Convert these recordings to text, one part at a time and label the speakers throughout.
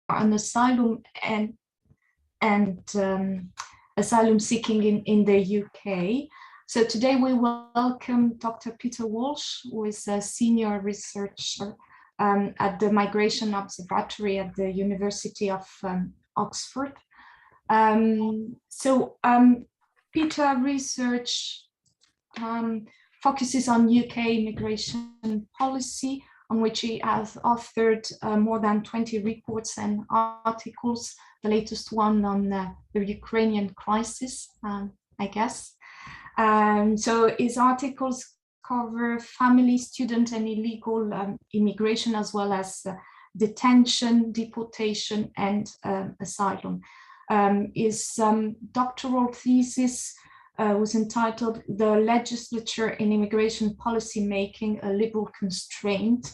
Speaker 1: on asylum and asylum seeking in the UK. So today we welcome Dr. Peter Walsh, who is a senior researcher at the Migration Observatory at the University of Oxford. Peter research focuses on UK immigration policy, on which he has authored more than 20 reports and articles, the latest one on the Ukrainian crisis, I guess. So his articles cover family, student, and illegal immigration, as well as detention, deportation, and asylum. His doctoral thesis was entitled "The Legislature in Immigration Policy Making, a Liberal Constraint,"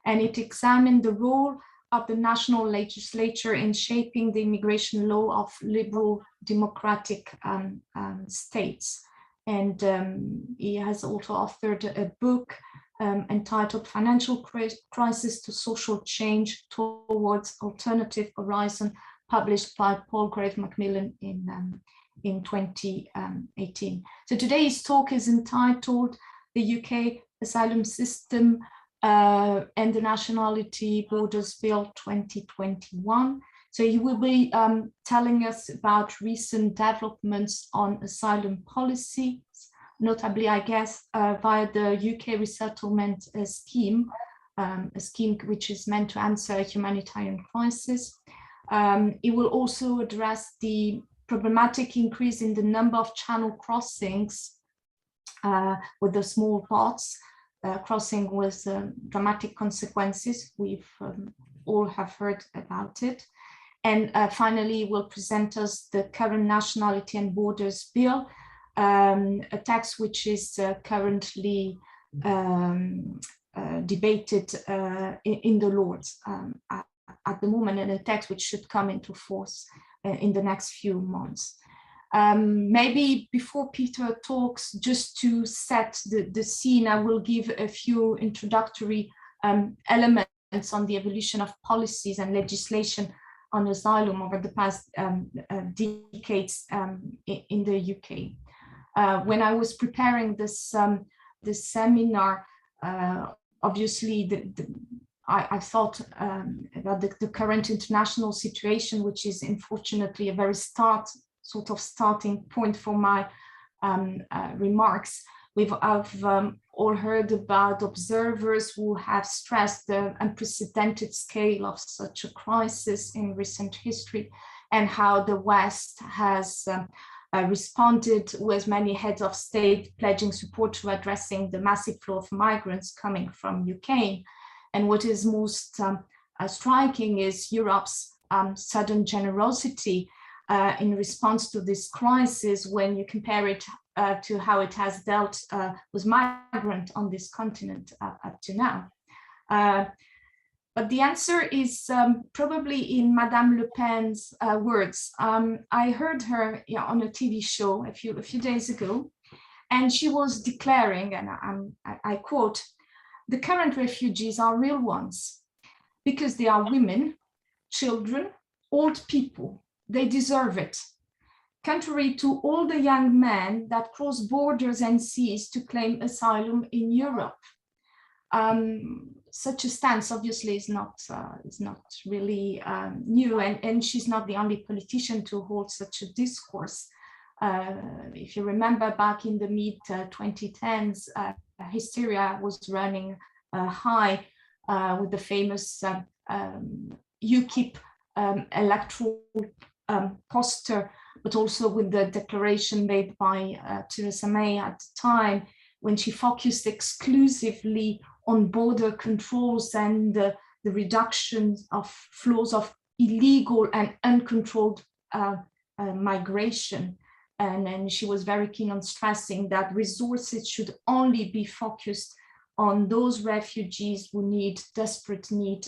Speaker 1: and it examined the role of the national legislature in shaping the immigration law of liberal democratic states. And he has also authored a book entitled "Financial Crisis to Social Change Towards Alternative Horizon," published by Paul Grave Macmillan in 2018. So today's talk is entitled "The UK Asylum System and the Nationality Borders Bill 2021." So he will be telling us about recent developments on asylum policies, notably, I guess, via the UK resettlement scheme, a scheme which is meant to answer a humanitarian crisis. He will also address the problematic increase in the number of channel crossings with the small boats crossing with dramatic consequences. We've all have heard about it. And finally, will present us the current Nationality and Borders Bill, a text which is currently debated in the Lords at the moment, and a text which should come into force in the next few months. Maybe before Peter talks, just to set the scene, I will give a few introductory elements on the evolution of policies and legislation on asylum over the past decades in the UK. When I was preparing this seminar, obviously I thought about the current international situation, which is unfortunately a very starting point for my remarks. I've all heard about observers who have stressed the unprecedented scale of such a crisis in recent history, and how the West has responded, with many heads of state pledging support to addressing the massive flow of migrants coming from Ukraine. And what is most striking is Europe's sudden generosity in response to this crisis, when you compare it to how it has dealt with migrants on this continent up to now. But the answer is probably in Madame Le Pen's words. I heard her on a TV show a few days ago, and she was declaring, and I quote, "The current refugees are real ones, because they are women, children, old people. They deserve it. Contrary to all the young men that cross borders and seas to claim asylum in Europe." Such a stance obviously is not really new, and she's not the only politician to hold such a discourse. If you remember, back in the mid-2010s, hysteria was running high with the famous UKIP electoral poster, but also with the declaration made by Theresa May at the time, when she focused exclusively on border controls and the reduction of flows of illegal and uncontrolled migration. And then she was very keen on stressing that resources should only be focused on those refugees who desperate need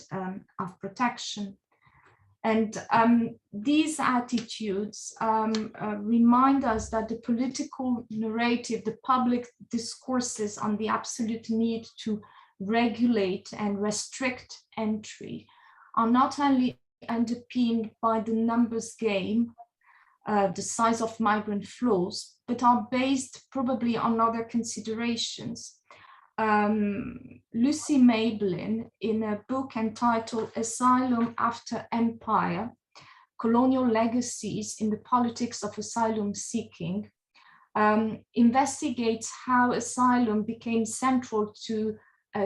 Speaker 1: of protection. And these attitudes remind us that the political narrative, the public discourses on the absolute need to regulate and restrict entry are not only underpinned by the numbers game, the size of migrant flows, but are based probably on other considerations. Lucy Mablin, in a book entitled Asylum After Empire, Colonial Legacies in the Politics of Asylum Seeking, investigates how asylum became central to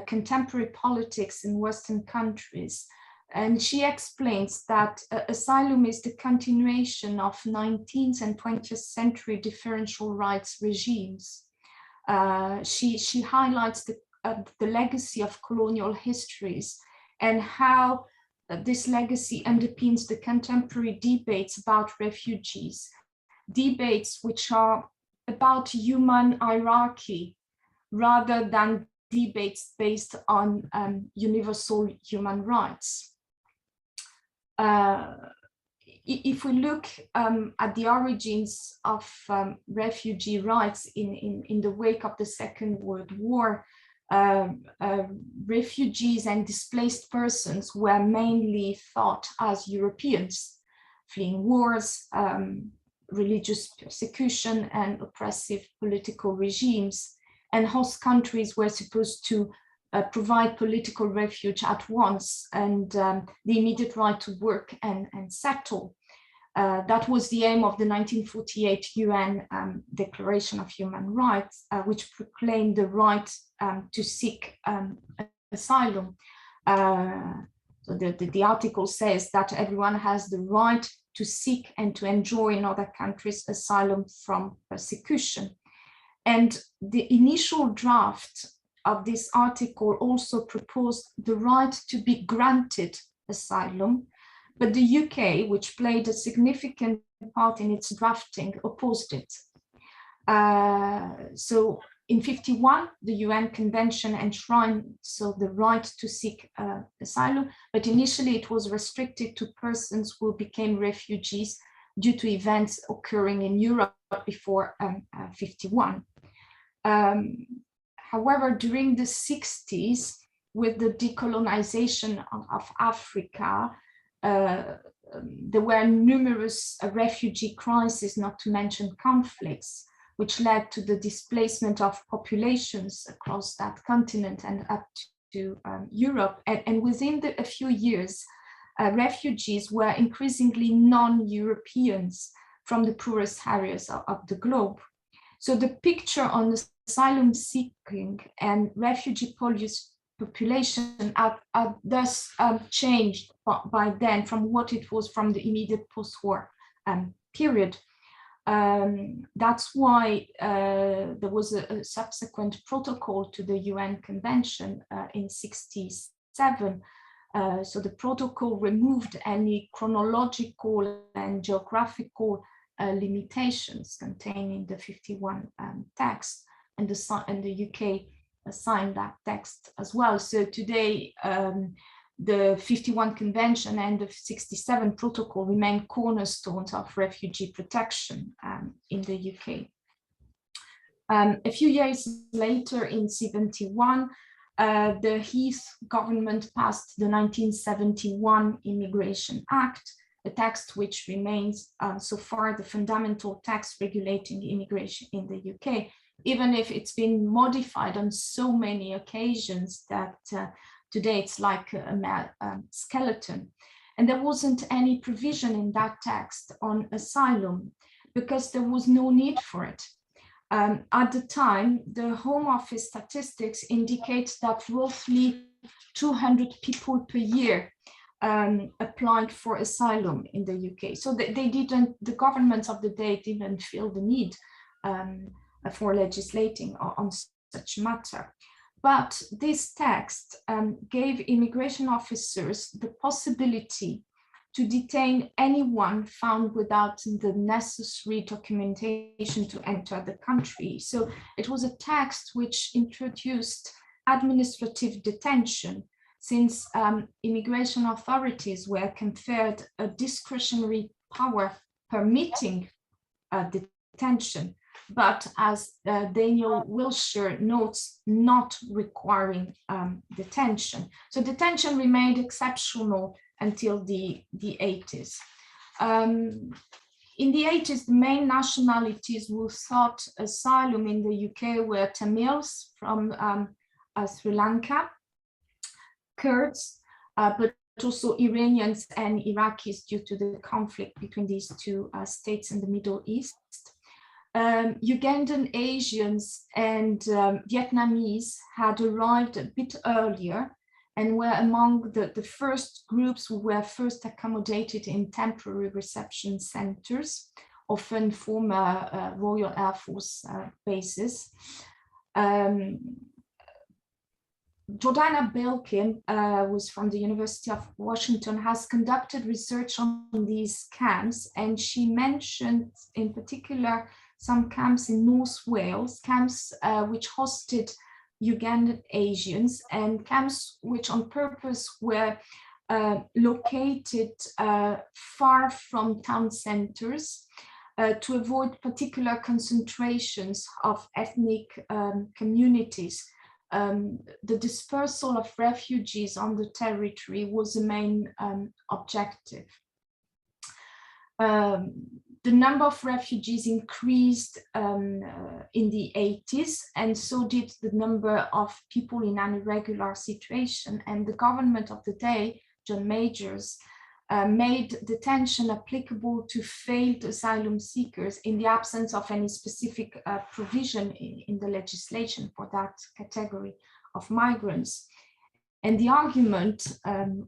Speaker 1: contemporary politics in Western countries. And she explains that asylum is the continuation of 19th and 20th century differential rights regimes. She highlights the legacy of colonial histories and how this legacy underpins the contemporary debates about refugees, debates which are about human hierarchy rather than debates based on universal human rights. If we look at the origins of refugee rights in the wake of the Second World War, refugees and displaced persons were mainly thought as Europeans, fleeing wars, religious persecution and oppressive political regimes, and host countries were supposed to provide political refuge at once and the immediate right to work and settle. That was the aim of the 1948 UN Declaration of Human Rights, which proclaimed the right to seek asylum. So the article says that everyone has the right to seek and to enjoy in other countries asylum from persecution. And the initial draft of this article also proposed the right to be granted asylum, but the UK, which played a significant part in its drafting, opposed it. So in 1951, the UN Convention enshrined the right to seek asylum, but initially it was restricted to persons who became refugees due to events occurring in Europe before 1951. However, during the 60s, with the decolonization of Africa, there were numerous refugee crises, not to mention conflicts, which led to the displacement of populations across that continent and up to Europe. And within a few years, refugees were increasingly non-Europeans from the poorest areas of the globe. So the picture on asylum seeking and refugee population are thus changed by then from what it was from the immediate post-war period. That's why there was a subsequent protocol to the UN Convention in 1967. So the protocol removed any chronological and geographical limitations contained in the 51 text, and the UK signed that text as well. So today, the 51 Convention and the 67 Protocol remain cornerstones of refugee protection in the UK. A few years later, in 1971, the Heath government passed the 1971 Immigration Act, a text which remains so far the fundamental text regulating immigration in the UK, even if it's been modified on so many occasions that today it's like a skeleton. And there wasn't any provision in that text on asylum because there was no need for it. At the time, the Home Office statistics indicate that roughly 200 people per year applied for asylum in the UK. So the governments of the day didn't feel the need for legislating on such matter. But this text gave immigration officers the possibility to detain anyone found without the necessary documentation to enter the country. So it was a text which introduced administrative detention, since immigration authorities were conferred a discretionary power permitting detention, but as Daniel Wilshire notes, not requiring detention. So detention remained exceptional until the 80s. In the 80s, the main nationalities who sought asylum in the UK were Tamils from Sri Lanka, Kurds, but also Iranians and Iraqis due to the conflict between these two states in the Middle East. Ugandan Asians and Vietnamese had arrived a bit earlier and were among the first groups who were first accommodated in temporary reception centers, often former Royal Air Force bases. Jordana Belkin, who's from the University of Washington, has conducted research on these camps, and she mentioned in particular some camps in North Wales, camps which hosted Ugandan Asians, and camps which on purpose were located far from town centers to avoid particular concentrations of ethnic communities. The dispersal of refugees on the territory was the main objective. The number of refugees increased in the 80s, and so did the number of people in an irregular situation. And the government of the day, John Majors, made detention applicable to failed asylum seekers in the absence of any specific provision in the legislation for that category of migrants. And the argument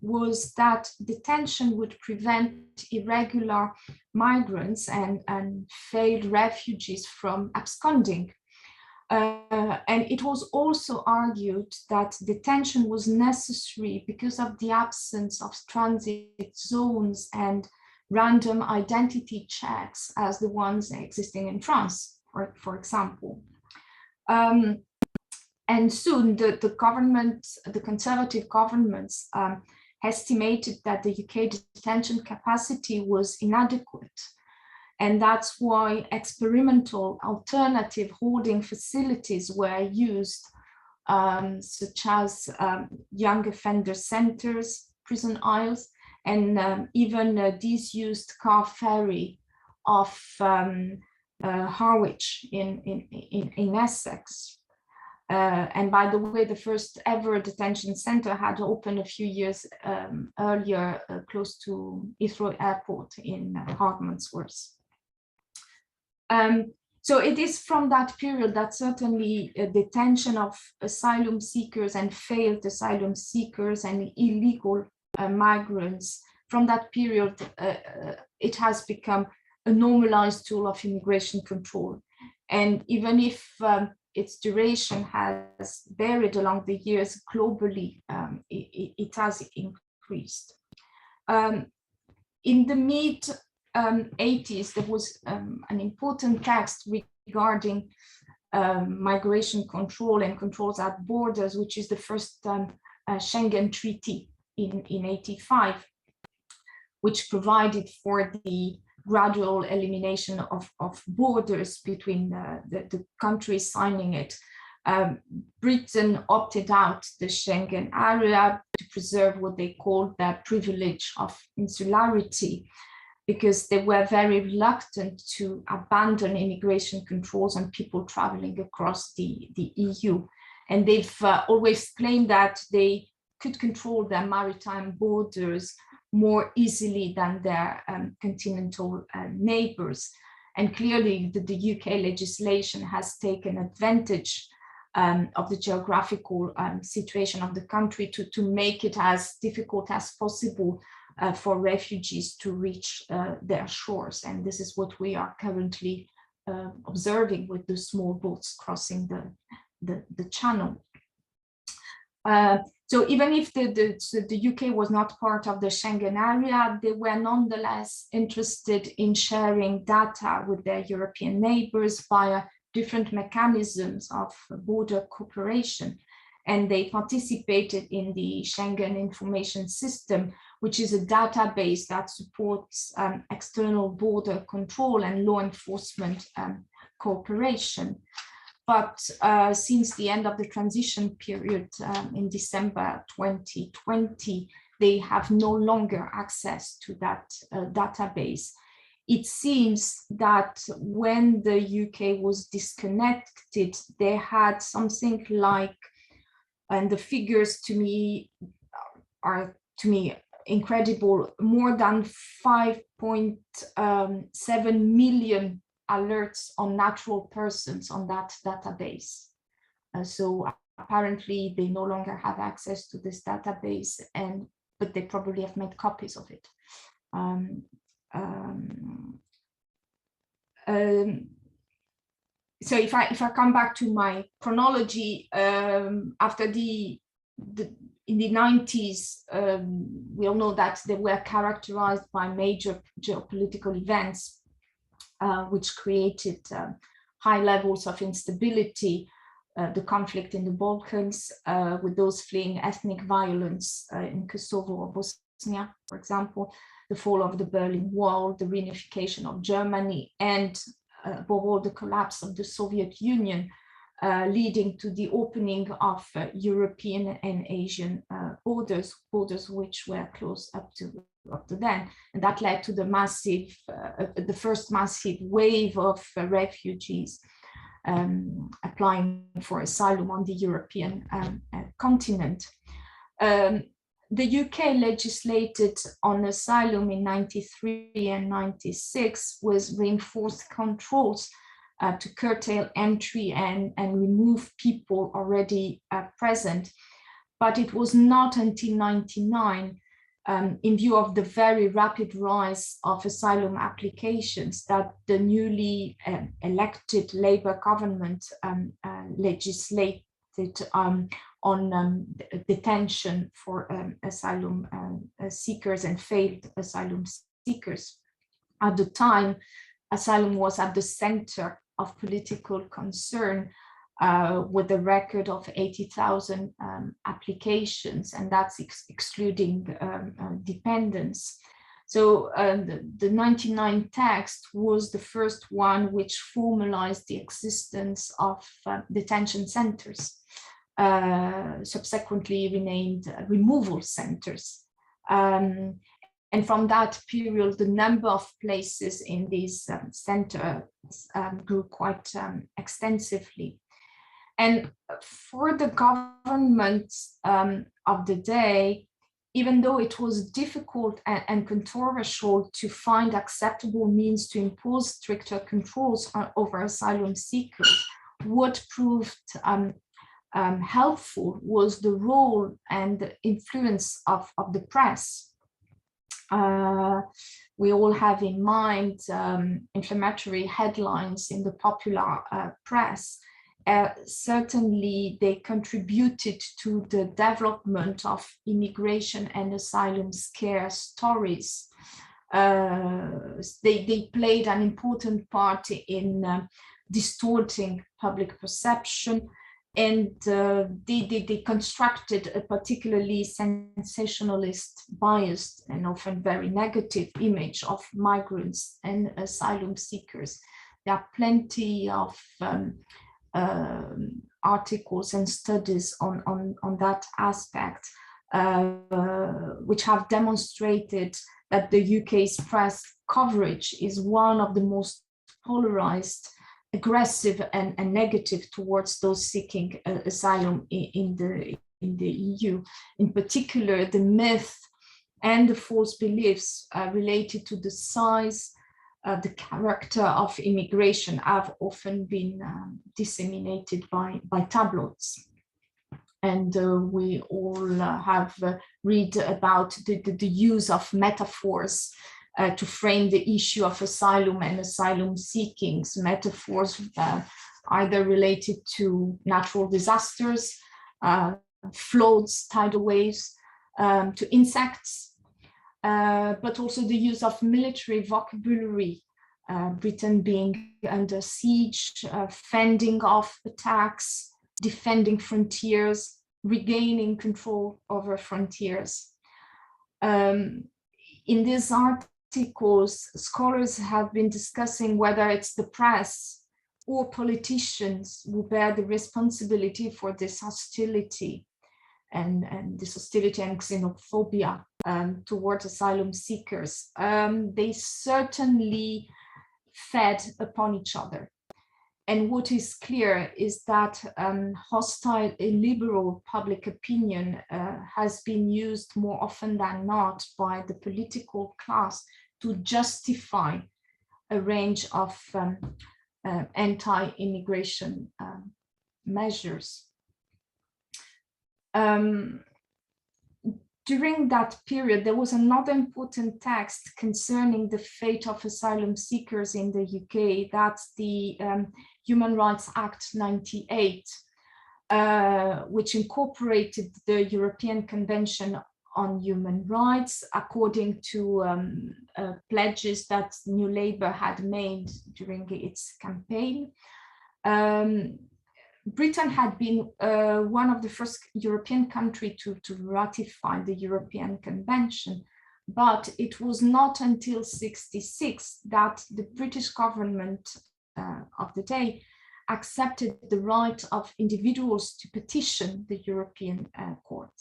Speaker 1: was that detention would prevent irregular migrants and failed refugees from absconding. And it was also argued that detention was necessary because of the absence of transit zones and random identity checks as the ones existing in France, for example. And soon the government, the conservative governments, estimated that the UK detention capacity was inadequate. And that's why experimental alternative holding facilities were used, such as young offender centers, prison isles, and even a disused car ferry of Harwich in Essex. And by the way, the first ever detention center had opened a few years earlier, close to Heathrow Airport in Hartmansworth. So it is from that period that certainly detention of asylum seekers and failed asylum seekers and illegal migrants, from that period, it has become a normalized tool of immigration control. And even if its duration has varied along the years globally, it has increased. In the mid-80s, there was an important text regarding migration control and controls at borders, which is the first Schengen Treaty in 85, which provided for the gradual elimination of borders between the countries signing it. Britain opted out the Schengen area to preserve what they called the privilege of insularity, because they were very reluctant to abandon immigration controls on people traveling across the EU. And they've always claimed that they could control their maritime borders more easily than their continental neighbors. And clearly the UK legislation has taken advantage of the geographical situation of the country to make it as difficult as possible for refugees to reach their shores. And this is what we are currently observing with the small boats crossing the channel. So even if the UK was not part of the Schengen area, they were nonetheless interested in sharing data with their European neighbors via different mechanisms of border cooperation. And they participated in the Schengen Information System, which is a database that supports external border control and law enforcement cooperation. But since the end of the transition period in December 2020, they have no longer access to that database. It seems that when the UK was disconnected, they had something like, and the figures to me are incredible, more than 5.7 million alerts on natural persons on that database. So apparently they no longer have access to this database, but they probably have made copies of it. So if I come back to my chronology, after in the 90s, we all know that they were characterized by major geopolitical events, which created high levels of instability. The conflict in the Balkans, with those fleeing ethnic violence in Kosovo or Bosnia, for example, the fall of the Berlin Wall, the reunification of Germany, and above all, the collapse of the Soviet Union, leading to the opening of European and Asian borders which were closed up to then. And that led to the first massive wave of refugees applying for asylum on the European continent. The UK legislated on asylum in 93 and 96 with reinforced controls to curtail entry and remove people already present. But it was not until 99, in view of the very rapid rise of asylum applications, that the newly elected Labour government legislated on detention for asylum seekers and failed asylum seekers. At the time, asylum was at the center of political concern, with a record of 80,000 applications, and that's excluding dependents. So the 99 text was the first one which formalized the existence of detention centers, subsequently renamed removal centers. And from that period, the number of places in these centers grew quite extensively. And for the government of the day, even though it was difficult and controversial to find acceptable means to impose stricter controls over asylum seekers, what proved helpful was the role and the influence of the press. We all have in mind inflammatory headlines in the popular press. Certainly they contributed to the development of immigration and asylum scare stories. They played an important part in distorting public perception, and they constructed a particularly sensationalist, biased, and often very negative image of migrants and asylum seekers. There are plenty of articles and studies on that aspect, which have demonstrated that the UK's press coverage is one of the most polarized, aggressive and negative towards those seeking asylum in the EU. In particular, the myth and the false beliefs related to the size, the character of immigration have often been disseminated by tabloids. And we all have read about the use of metaphors to frame the issue of asylum and asylum seekings, metaphors either related to natural disasters, floods, tidal waves, to insects, but also the use of military vocabulary, Britain being under siege, fending off attacks, defending frontiers, regaining control over frontiers. In these articles, scholars have been discussing whether it's the press or politicians who bear the responsibility for this hostility. and this hostility and xenophobia towards asylum seekers, they certainly fed upon each other. And what is clear is that hostile illiberal public opinion has been used more often than not by the political class to justify a range of anti-immigration measures. During that period, there was another important text concerning the fate of asylum seekers in the UK. That's the Human Rights Act 98, which incorporated the European Convention on Human Rights according to pledges that New Labour had made during its campaign. Britain had been one of the first European countries to ratify the European Convention, but it was not until '66 that the British government of the day accepted the right of individuals to petition the European Court.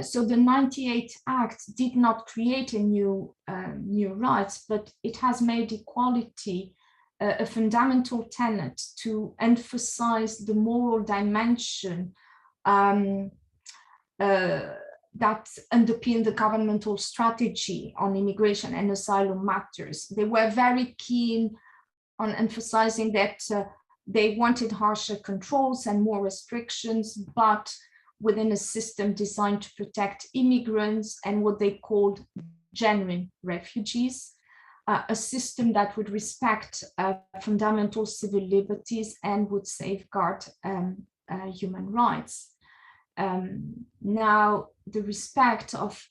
Speaker 1: So the 98 Act did not create a new rights, but it has made equality a fundamental tenet to emphasize the moral dimension that underpinned the governmental strategy on immigration and asylum matters. They were very keen on emphasizing that they wanted harsher controls and more restrictions, but within a system designed to protect immigrants and what they called genuine refugees. A system that would respect fundamental civil liberties and would safeguard human rights. Now, the respect of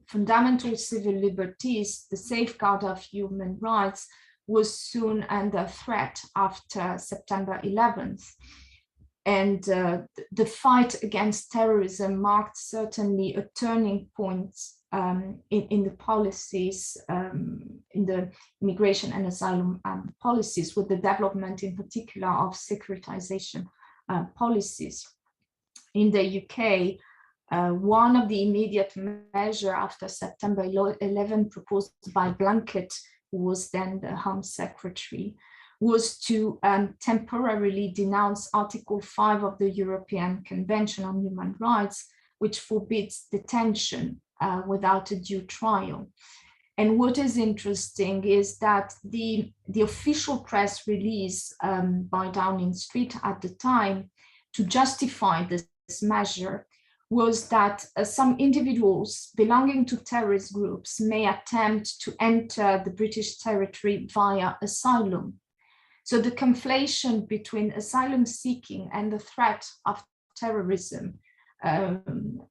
Speaker 1: fundamental civil liberties, the safeguard of human rights, was soon under threat after September 11th. And the fight against terrorism marked certainly a turning point in the policies, in the immigration and asylum policies, with the development in particular of securitization policies. In the UK, one of the immediate measures after September 11 proposed by Blunkett, who was then the Home Secretary, was to temporarily denounce Article 5 of the European Convention on Human Rights, which forbids detention without a due trial. And what is interesting is that the official press release by Downing Street at the time to justify this measure was that some individuals belonging to terrorist groups may attempt to enter the British territory via asylum. So the conflation between asylum seeking and the threat of terrorism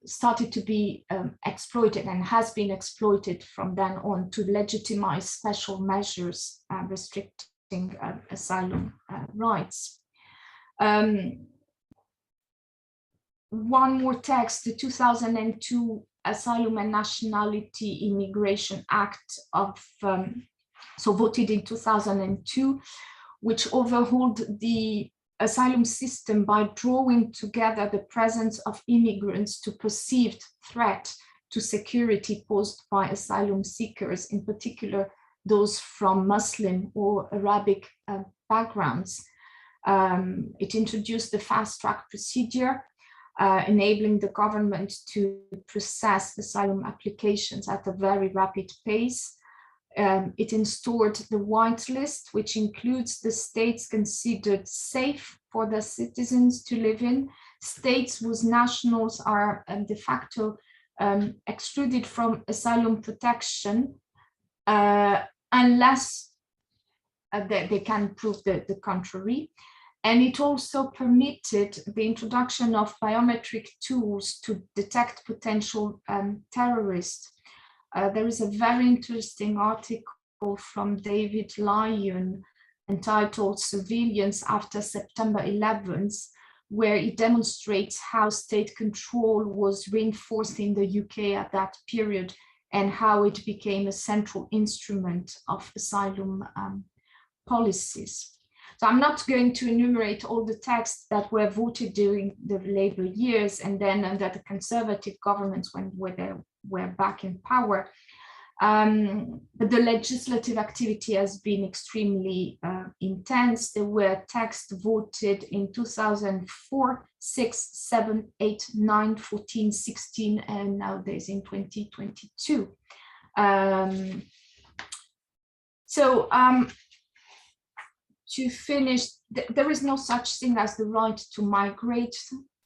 Speaker 1: started to be exploited and has been exploited from then on to legitimize special measures restricting asylum rights. One more text, the 2002 Asylum and Nationality Immigration Act voted in 2002, which overhauled the asylum system by drawing together the presence of immigrants to perceived threat to security posed by asylum seekers, in particular those from Muslim or Arabic backgrounds. It introduced the fast-track procedure, enabling the government to process asylum applications at a very rapid pace. It instaured the white list, which includes the states considered safe for their citizens to live in, states whose nationals are de facto excluded from asylum protection unless they can prove the contrary. And it also permitted the introduction of biometric tools to detect potential terrorists. There is a very interesting article from David Lyon entitled Surveillance After September 11th, where it demonstrates how state control was reinforced in the UK at that period and how it became a central instrument of asylum policies. So I'm not going to enumerate all the texts that were voted during the Labour years and then under the Conservative governments when they were back in power. But the legislative activity has been extremely intense. There were texts voted in 2004, 6, 7, 8, 9, 14, 16, and nowadays in 2022. To finish, there is no such thing as the right to migrate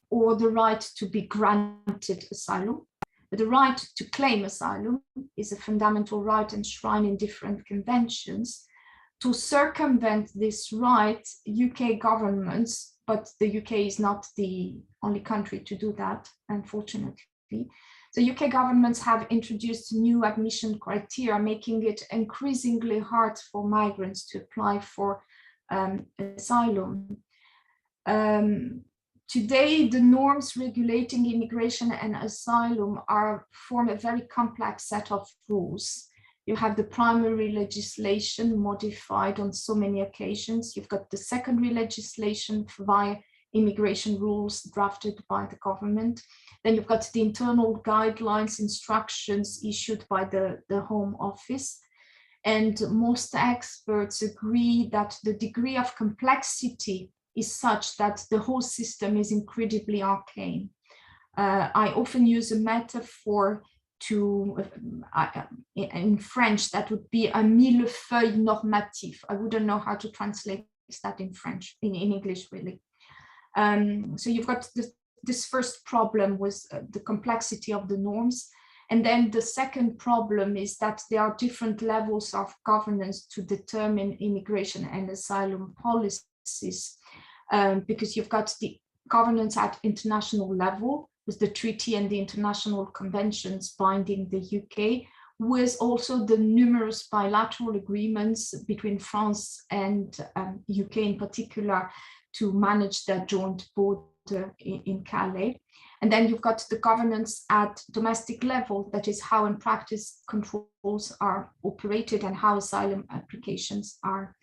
Speaker 1: or the right to be granted asylum. But the right to claim asylum is a fundamental right enshrined in different conventions. To circumvent this right, UK governments, but the UK is not the only country to do that, unfortunately. The UK governments have introduced new admission criteria, making it increasingly hard for migrants to apply for asylum. Today, the norms regulating immigration and asylum form a very complex set of rules. You have the primary legislation modified on so many occasions. You've got the secondary legislation via immigration rules drafted by the government. Then you've got the internal guidelines, instructions issued by the Home Office. And most experts agree that the degree of complexity is such that the whole system is incredibly arcane. I often use a metaphor in French that would be a millefeuille normatif. I wouldn't know how to translate that in French, in English really. So you've got this first problem with the complexity of the norms. And then the second problem is that there are different levels of governance to determine immigration and asylum policies, because you've got the governance at international level with the treaty and the international conventions binding the UK, with also the numerous bilateral agreements between France and UK in particular to manage their joint border in Calais. And then you've got the governance at domestic level, that is how in practice controls are operated and how asylum applications are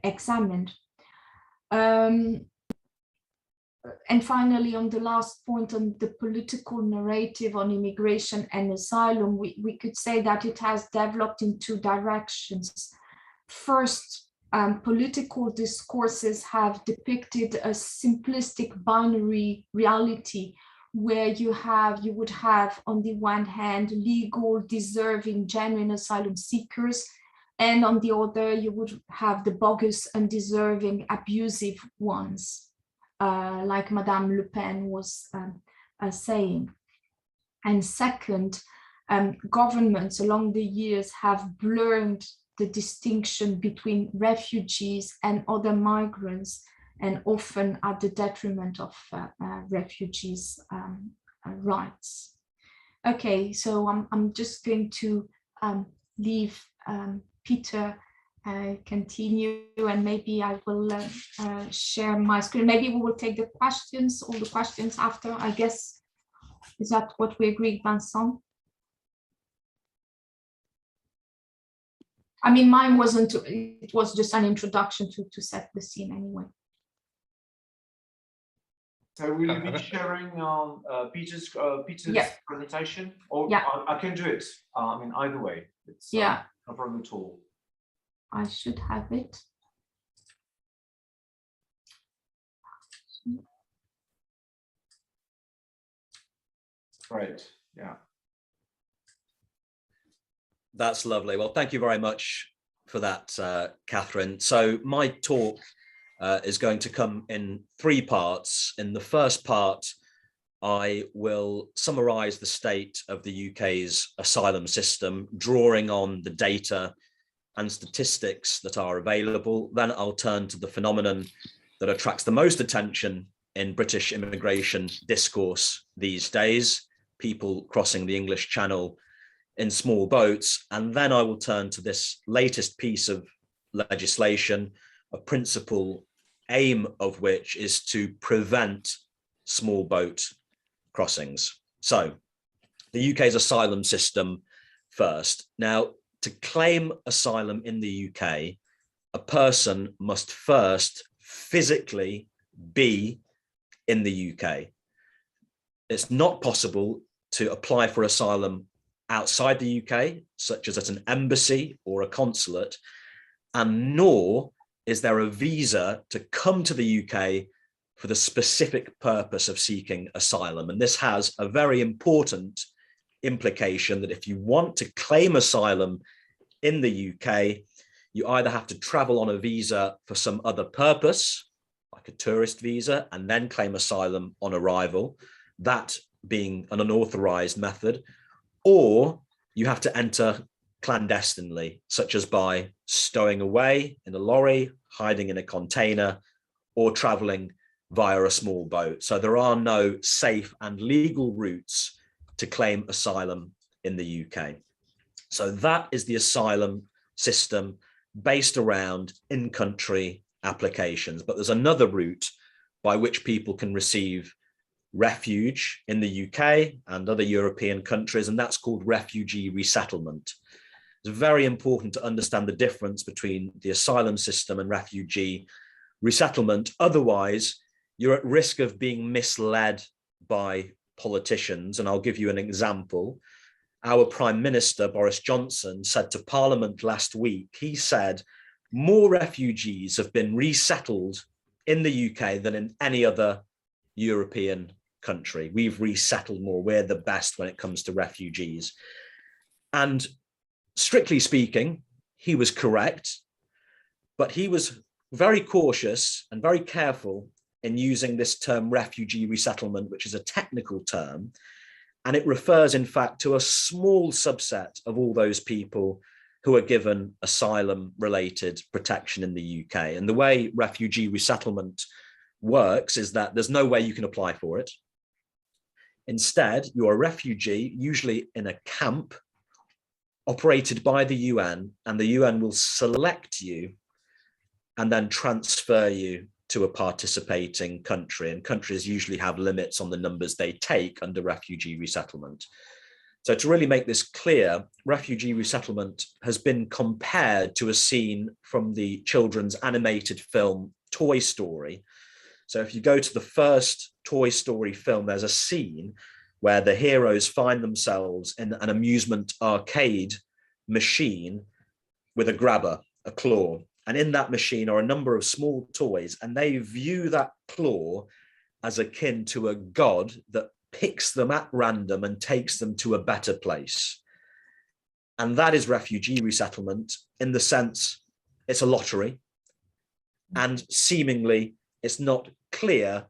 Speaker 1: examined. And finally, on the last point on the political narrative on immigration and asylum, we could say that it has developed in two directions. First, political discourses have depicted a simplistic binary reality where you would have on the one hand legal, deserving, genuine asylum seekers, and on the other you would have the bogus, undeserving, abusive ones, like Madame Le Pen was saying. And second, governments along the years have blurred the distinction between refugees and other migrants, and often at the detriment of refugees' rights. Okay, so I'm just going to leave Peter continue, and maybe I will share my screen. Maybe we will take all the questions after, I guess. Is that what we agreed, Vincent? I mean, mine wasn't, it was just an introduction to set the scene anyway.
Speaker 2: So will you be sharing Peter's presentation? Or
Speaker 1: yeah.
Speaker 2: I can do it. I mean, either way. It's no problem at all.
Speaker 1: I should have it.
Speaker 2: Great, yeah.
Speaker 3: That's lovely. Well, thank you very much for that, Catherine. So my talk is going to come in three parts. In the first part, I will summarize the state of the UK's asylum system, drawing on the data and statistics that are available. Then I'll turn to the phenomenon that attracts the most attention in British immigration discourse these days, people crossing the English Channel in small boats. And then I will turn to this latest piece of legislation, a principal aim of which is to prevent small boat crossings. So the UK's asylum system first. Now, to claim asylum in the UK, a person must first physically be in the UK. It's not possible to apply for asylum outside the UK, such as at an embassy or a consulate, and nor is there a visa to come to the UK for the specific purpose of seeking asylum. And this has a very important implication that if you want to claim asylum in the UK, you either have to travel on a visa for some other purpose, like a tourist visa, and then claim asylum on arrival, that being an unauthorized method, or you have to enter clandestinely, such as by stowing away in a lorry, hiding in a container, or traveling via a small boat. So there are no safe and legal routes to claim asylum in the UK. So that is the asylum system based around in-country applications. But there's another route by which people can receive refuge in the UK and other European countries, and that's called refugee resettlement. It's very important to understand the difference between the asylum system and refugee resettlement. Otherwise, you're at risk of being misled by politicians. And I'll give you an example. Our Prime Minister, Boris Johnson, said to Parliament last week, he said, more refugees have been resettled in the UK than in any other European country. We've resettled more. We're the best when it comes to refugees. And strictly speaking, he was correct, but he was very cautious and very careful in using this term refugee resettlement, which is a technical term. And it refers, in fact, to a small subset of all those people who are given asylum-related protection in the UK. And the way refugee resettlement works is that there's no way you can apply for it. Instead, you're a refugee, usually in a camp operated by the UN, and the UN will select you and then transfer you to a participating country. And countries usually have limits on the numbers they take under refugee resettlement. So to really make this clear, refugee resettlement has been compared to a scene from the children's animated film Toy Story. So if you go to the first Toy Story film, there's a scene where the heroes find themselves in an amusement arcade machine with a grabber, a claw. And in that machine are a number of small toys, and they view that claw as akin to a god that picks them at random and takes them to a better place. And that is refugee resettlement in the sense it's a lottery, and seemingly it's not clear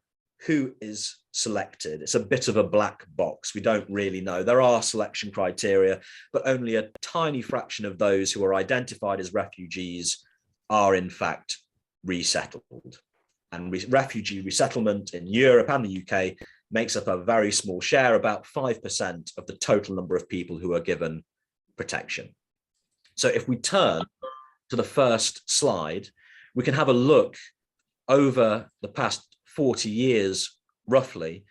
Speaker 3: who is selected. It's a bit of a black box. We don't really know. There are selection criteria, but only a tiny fraction of those who are identified as refugees are in fact resettled. And refugee resettlement in Europe and the UK makes up a very small share, about 5% of the total number of people who are given protection. So if we turn to the first slide, we can have a look over the past 40 years, roughly,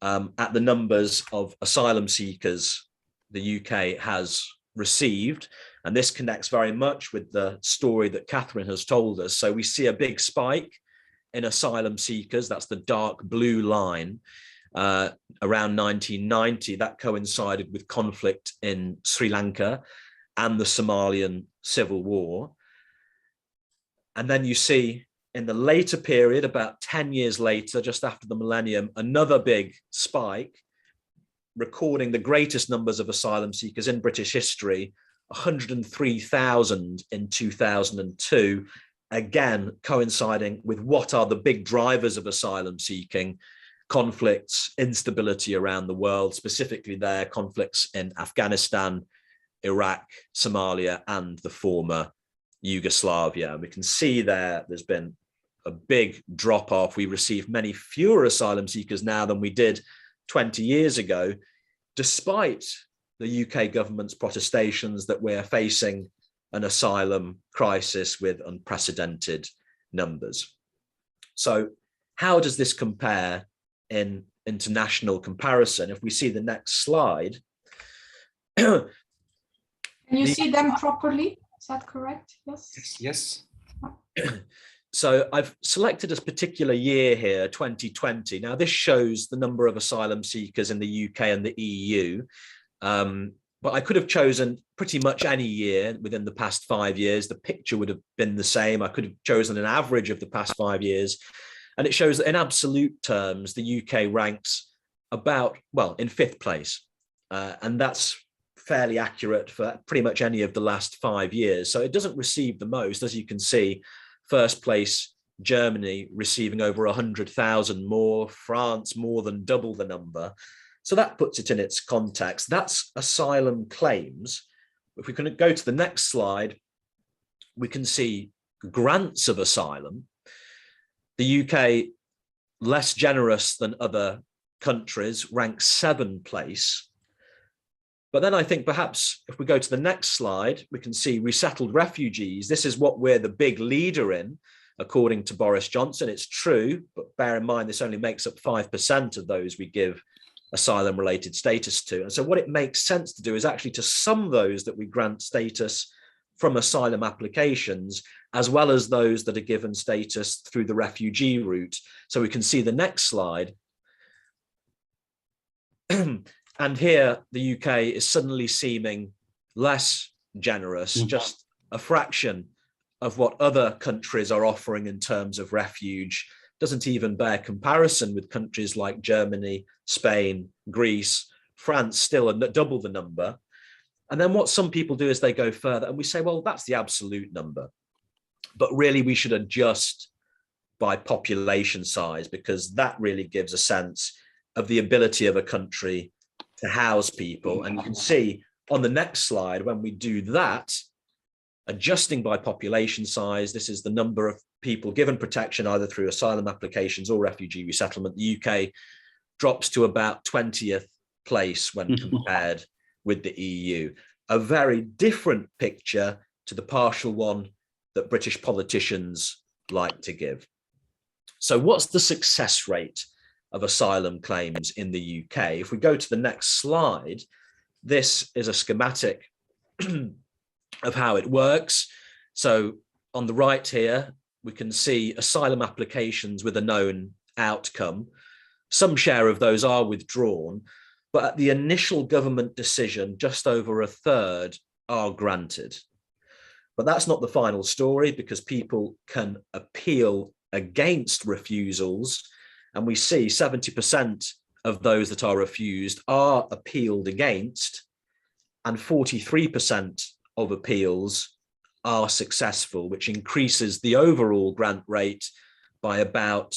Speaker 3: at the numbers of asylum seekers the UK has received. And this connects very much with the story that Catherine has told us. So we see a big spike in asylum seekers. That's the dark blue line around 1990. That coincided with conflict in Sri Lanka and the Somalian civil war. And then you see in the later period, about 10 years later, just after the millennium, another big spike, recording the greatest numbers of asylum seekers in British history, 103,000 in 2002, again coinciding with what are the big drivers of asylum seeking: conflicts, instability around the world, specifically there, conflicts in Afghanistan, Iraq, Somalia, and the former Yugoslavia. We can see there's been a big drop off. We receive many fewer asylum seekers now than we did 20 years ago, despite the UK government's protestations that we're facing an asylum crisis with unprecedented numbers. So how does this compare in international comparison? If we see the next slide.
Speaker 1: Can you see them properly? Is that correct? Yes.
Speaker 4: Yes.
Speaker 3: So I've selected a particular year here, 2020. Now this shows the number of asylum seekers in the UK and the EU. But I could have chosen pretty much any year within the past 5 years. The picture would have been the same. I could have chosen an average of the past 5 years. And it shows that in absolute terms, the UK ranks about, well, in 5th place. And that's fairly accurate for pretty much any of the last 5 years. So it doesn't receive the most, as you can see. First place, Germany, receiving over 100,000 more, France more than double the number. So that puts it in its context. That's asylum claims. If we can go to the next slide, we can see grants of asylum. The UK, less generous than other countries, ranks 7th place. But then I think perhaps if we go to the next slide, we can see resettled refugees. This is what we're the big leader in, according to Boris Johnson. It's true, but bear in mind, this only makes up 5% of those we give asylum related status to. And so what it makes sense to do is actually to sum those that we grant status from asylum applications, as well as those that are given status through the refugee route. So we can see the next slide. And here, the UK is suddenly seeming less generous, just a fraction of what other countries are offering in terms of refuge. Doesn't even bear comparison with countries like Germany, Spain, Greece, France, still double the number. And then what some people do is they go further and we say, well, that's the absolute number. But really, we should adjust by population size, because that really gives a sense of the ability of a country to house people. And you can see on the next slide, when we do that, adjusting by population size, this is the number of people given protection either through asylum applications or refugee resettlement. The UK drops to about 20th place when compared with the EU. A very different picture to the partial one that British politicians like to give. So what's the success rate of asylum claims in the UK? If we go to the next slide, this is a schematic of how it works. So on the right here, we can see asylum applications with a known outcome. Some share of those are withdrawn, but at the initial government decision, just over 1/3 are granted. But that's not the final story, because people can appeal against refusals. And we see 70% of those that are refused are appealed against, and 43% of appeals are successful, which increases the overall grant rate by about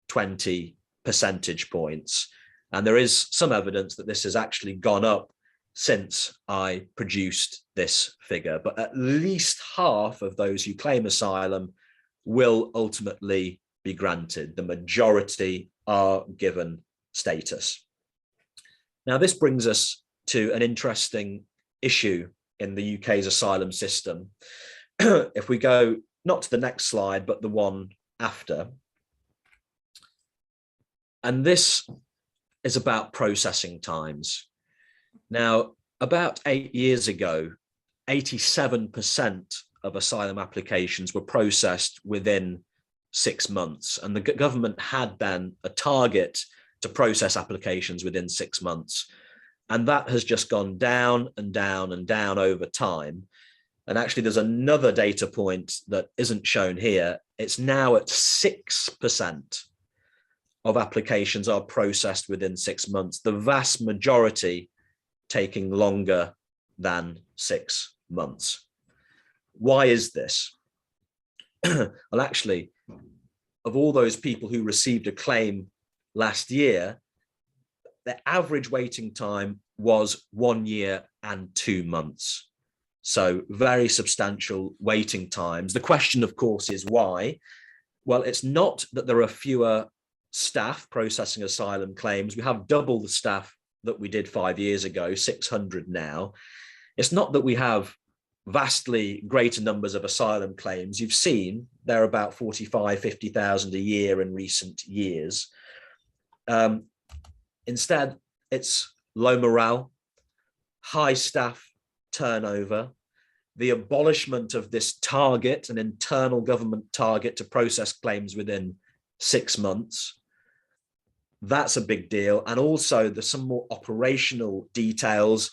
Speaker 3: 20 percentage points. And there is some evidence that this has actually gone up since I produced this figure, but at least half of those who claim asylum will ultimately be granted. The majority are given status. Now, this brings us to an interesting issue in the UK's asylum system. If we go not to the next slide, but the one after. And this is about processing times. Now, about 8 years ago, 87% of asylum applications were processed within 6 months. And the government had then a target to process applications within 6 months. And that has just gone down and down and down over time. And actually, there's another data point that isn't shown here. It's now at 6% of applications are processed within 6 months, the vast majority taking longer than 6 months. Why is this? Well, actually, of all those people who received a claim last year, the average waiting time was 1 year and 2 months. So very substantial waiting times. The question, of course, is why? Well, it's not that there are fewer staff processing asylum claims. We have double the staff that we did 5 years ago, 600 now. It's not that we have vastly greater numbers of asylum claims. You've seen they're about 45, 50,000 a year in recent years. Instead, it's low morale, high staff turnover, the abolishment of this target, an internal government target to process claims within 6 months. That's a big deal. And also there's some more operational details.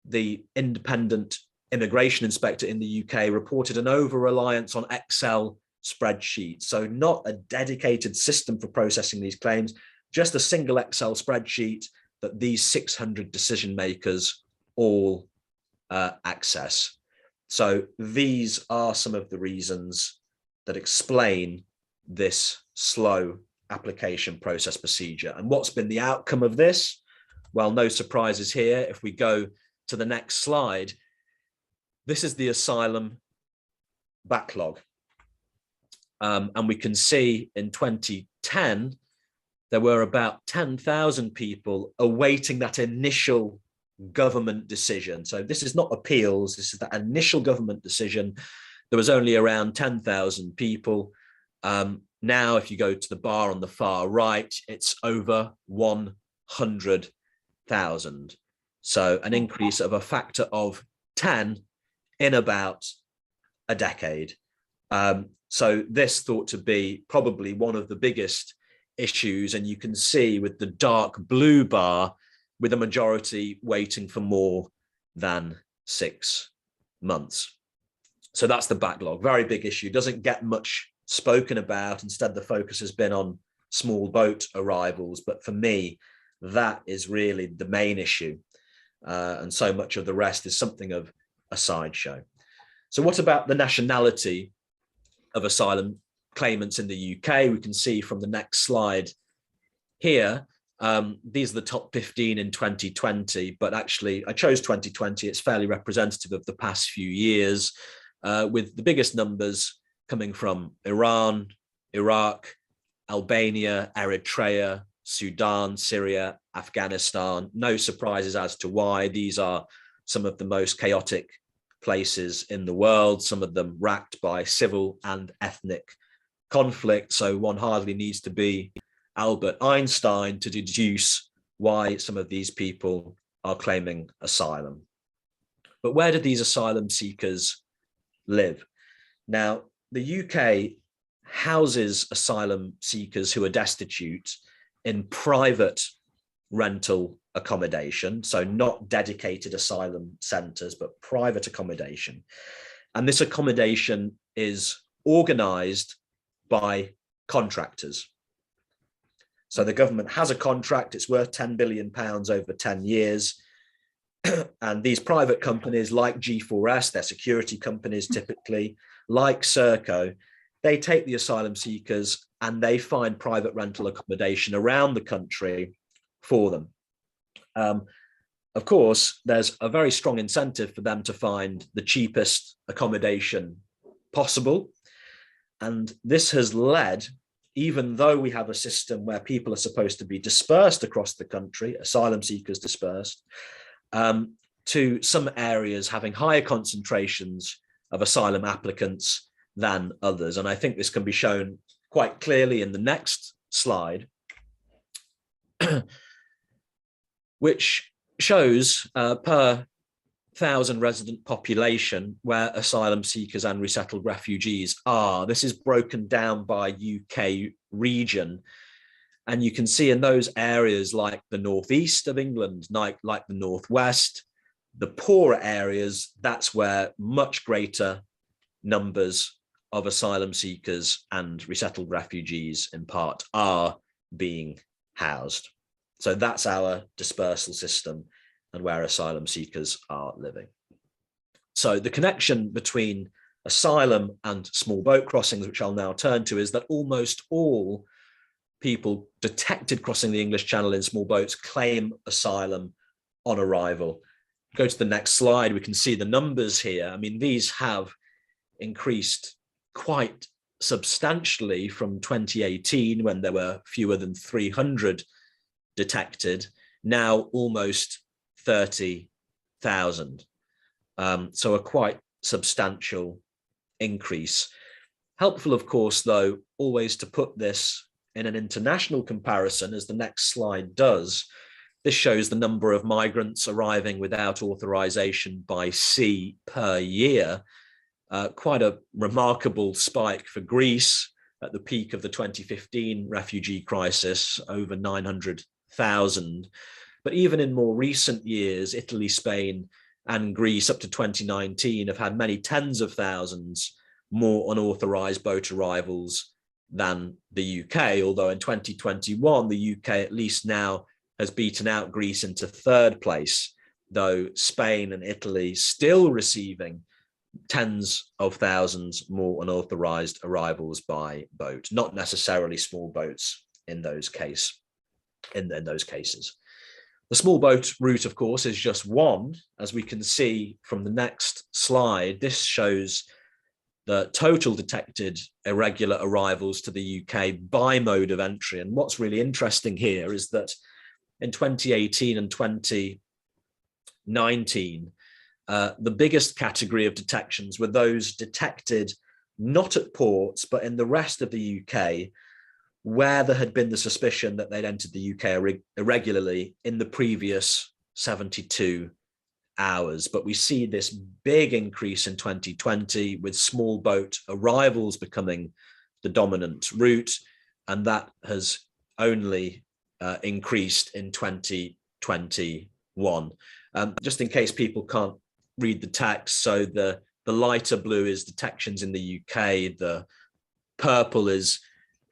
Speaker 3: The independent immigration inspector in the UK reported an over-reliance on Excel spreadsheets. So not a dedicated system for processing these claims, just a single Excel spreadsheet that these 600 decision makers all access. So these are some of the reasons that explain this slow application process procedure. And what's been the outcome of this? Well, no surprises here. If we go to the next slide, this is the asylum backlog. And we can see in 2010, there were about 10,000 people awaiting that initial government decision. So this is not appeals, this is that initial government decision. There was only around 10,000 people. Now, if you go to the bar on the far right, it's over 100,000. So an increase of a factor of 10 in about a decade. So this thought to be probably one of the biggest issues. And you can see with the dark blue bar, with a majority waiting for more than 6 months. So that's the backlog, very big issue, doesn't get much spoken about. Instead, the focus has been on small boat arrivals. But for me, that is really the main issue. And so much of the rest is something of a sideshow. So what about the nationality of asylum claimants in the UK? We can see from the next slide here, these are the top 15 in 2020, but actually I chose 2020. It's fairly representative of the past few years, with the biggest numbers coming from Iran, Iraq, Albania, Eritrea, Sudan, Syria, Afghanistan. No surprises as to why. These are some of the most chaotic places in the world, some of them racked by civil and ethnic conflict. So one hardly needs to be Albert Einstein to deduce why some of these people are claiming asylum. But where do these asylum seekers live? Now, the UK houses asylum seekers who are destitute in private rental accommodation, so not dedicated asylum centres, but private accommodation. And this accommodation is organised by contractors. So the government has a contract, it's worth £10 billion over 10 years. And these private companies like G4S, they're security companies typically, like Serco, they take the asylum seekers and they find private rental accommodation around the country for them. Of course, there's a very strong incentive for them to find the cheapest accommodation possible. And this has led, even though we have a system where people are supposed to be dispersed across the country, asylum seekers dispersed, to some areas having higher concentrations of asylum applicants than others. And I think this can be shown quite clearly in the next slide, which shows per 1,000 resident population where asylum seekers and resettled refugees are. This is broken down by UK region. And you can see in those areas like the northeast of England, like the northwest, the poorer areas, that's where much greater numbers of asylum seekers and resettled refugees in part are being housed. So that's our dispersal system and where asylum seekers are living. So the connection between asylum and small boat crossings, which I'll now turn to, is that almost all people detected crossing the English Channel in small boats claim asylum on arrival. Go to the next slide, we can see the numbers here. I mean, these have increased quite substantially from 2018, when there were fewer than 300 detected, now almost 30,000. So a quite substantial increase. Helpful, of course, though, always to put this in an international comparison, as the next slide does, This shows the number of migrants arriving without authorization by sea per year. Quite a remarkable spike for Greece at the peak of the 2015 refugee crisis, over 900,000. But even in more recent years, Italy, Spain, and Greece up to 2019 have had many tens of thousands more unauthorized boat arrivals than the UK, although in 2021, the UK at least now has beaten out Greece into third place, though Spain and Italy still receiving tens of thousands more unauthorized arrivals by boat, not necessarily small boats in those cases. The small boat route, of course, is just one. As we can see from the next slide, this shows the total detected irregular arrivals to the UK by mode of entry. And what's really interesting here is that in 2018 and 2019, the biggest category of detections were those detected not at ports, but in the rest of the UK, where there had been the suspicion that they'd entered the UK irregularly in the previous 72 hours. But we see this big increase in 2020 with small boat arrivals becoming the dominant route, and that has only increased in 2021. Just in case people can't read the text, so the lighter blue is detections in the UK, the purple is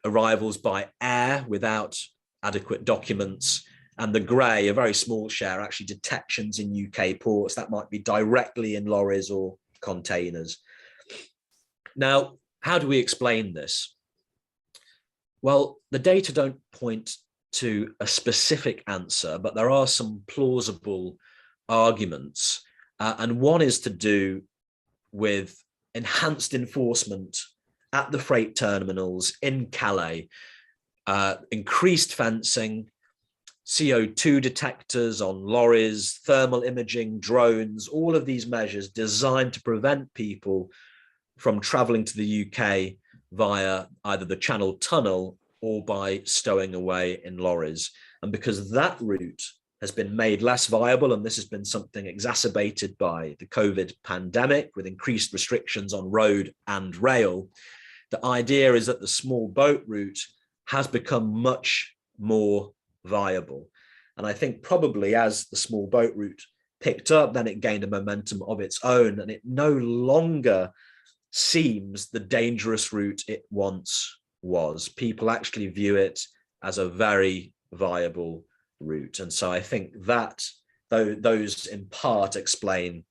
Speaker 3: arrivals by air without adequate documents, and the grey, a very small share, actually detections in UK ports. That might be directly in lorries or containers. Now, how do we explain this? Well, the data don't point to a specific answer, but there are some plausible arguments. And one is to do with enhanced enforcement at the freight terminals in Calais, increased fencing, CO2 detectors on lorries, thermal imaging, drones, all of these measures designed to prevent people from traveling to the UK via either the Channel Tunnel or by stowing away in lorries. And because that route has been made less viable, and this has been something exacerbated by the COVID pandemic with increased restrictions on road and rail, the idea is that the small boat route has become much more viable. And I think probably as the small boat route picked up, then it gained a momentum of its own, and it no longer seems the dangerous route it once was. People actually view it as a very viable route. And so I think that those in part explain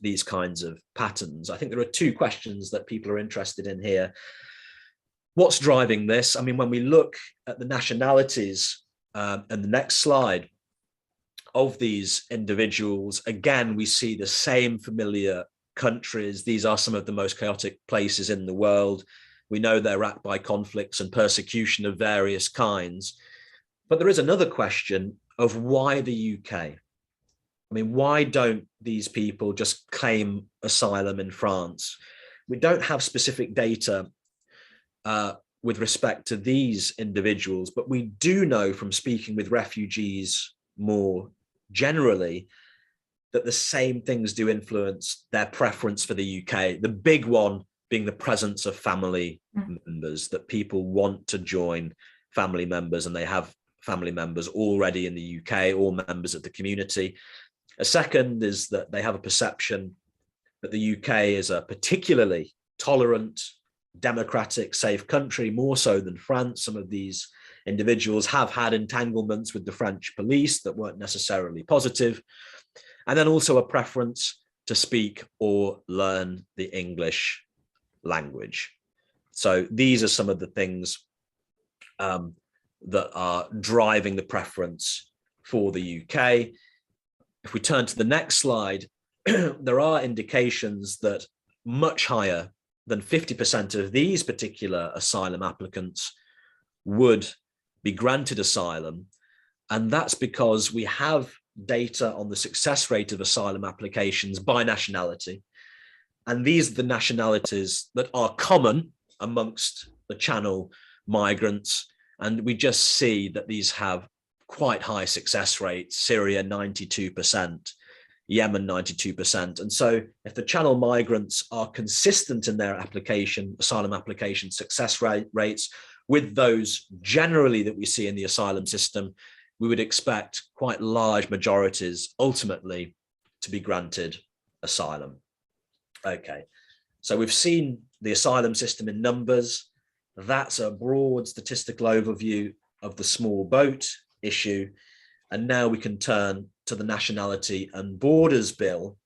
Speaker 3: these kinds of patterns. I think there are two questions that people are interested in here. What's driving this? I mean, when we look at the nationalities and the next slide of these individuals, again, we see the same familiar countries. These are some of the most chaotic places in the world. We know they're racked by conflicts and persecution of various kinds. But there is another question of why the UK? I mean, why don't these people just claim asylum in France? We don't have specific data with respect to these individuals, but we do know from speaking with refugees more generally that the same things do influence their preference for the UK. The big one being the presence of family members, that people want to join family members and they have family members already in the UK or members of the community. A second is that they have a perception that the UK is a particularly tolerant, democratic, safe country, more so than France. Some of these individuals have had entanglements with the French police that weren't necessarily positive. And then also a preference to speak or learn the English language. So these are some of the things that are driving the preference for the UK. If we turn to the next slide, there are indications that much higher than 50% of these particular asylum applicants would be granted asylum. And that's because we have data on the success rate of asylum applications by nationality. And these are the nationalities that are common amongst the Channel migrants. And we just see that these have quite high success rates, Syria 92%, Yemen 92%. And so if the Channel migrants are consistent in their asylum application success rates with those generally that we see in the asylum system, we would expect quite large majorities ultimately to be granted asylum. Okay, so we've seen the asylum system in numbers. That's a broad statistical overview of the small boat issue. And now we can turn to the Nationality and Borders Bill,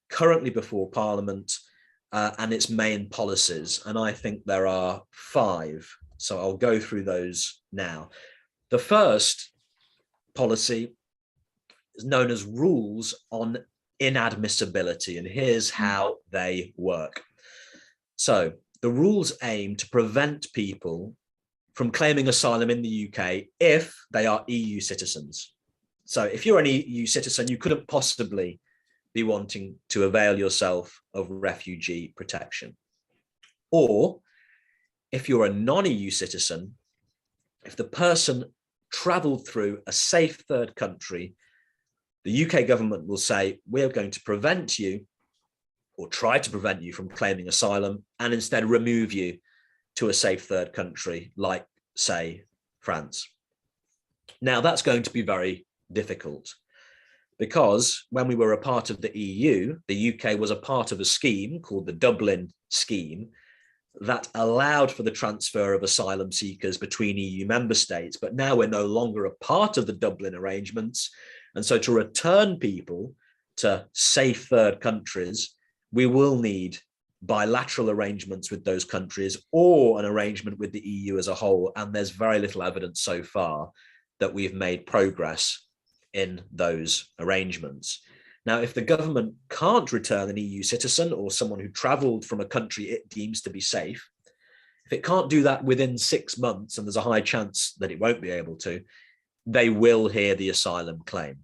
Speaker 3: currently before Parliament, and its main policies. And I think there are 5. So I'll go through those now. The first policy is known as rules on inadmissibility, and here's how they work. So the rules aim to prevent people from claiming asylum in the UK if they are EU citizens. So if you're an EU citizen, you couldn't possibly be wanting to avail yourself of refugee protection. Or if you're a non-EU citizen, if the person traveled through a safe third country, the UK government will say, we're going to prevent you or try to prevent you from claiming asylum and instead remove you to a safe third country, like, say, France. Now, that's going to be very difficult because when we were a part of the EU, the UK was a part of a scheme called the Dublin Scheme that allowed for the transfer of asylum seekers between EU member states. But now we're no longer a part of the Dublin arrangements. And so to return people to safe third countries, we will need bilateral arrangements with those countries or an arrangement with the EU as a whole. And there's very little evidence so far that we've made progress in those arrangements. Now, if the government can't return an EU citizen or someone who traveled from a country it deems to be safe, if it can't do that within 6 months, and there's a high chance that it won't be able to, they will hear the asylum claim.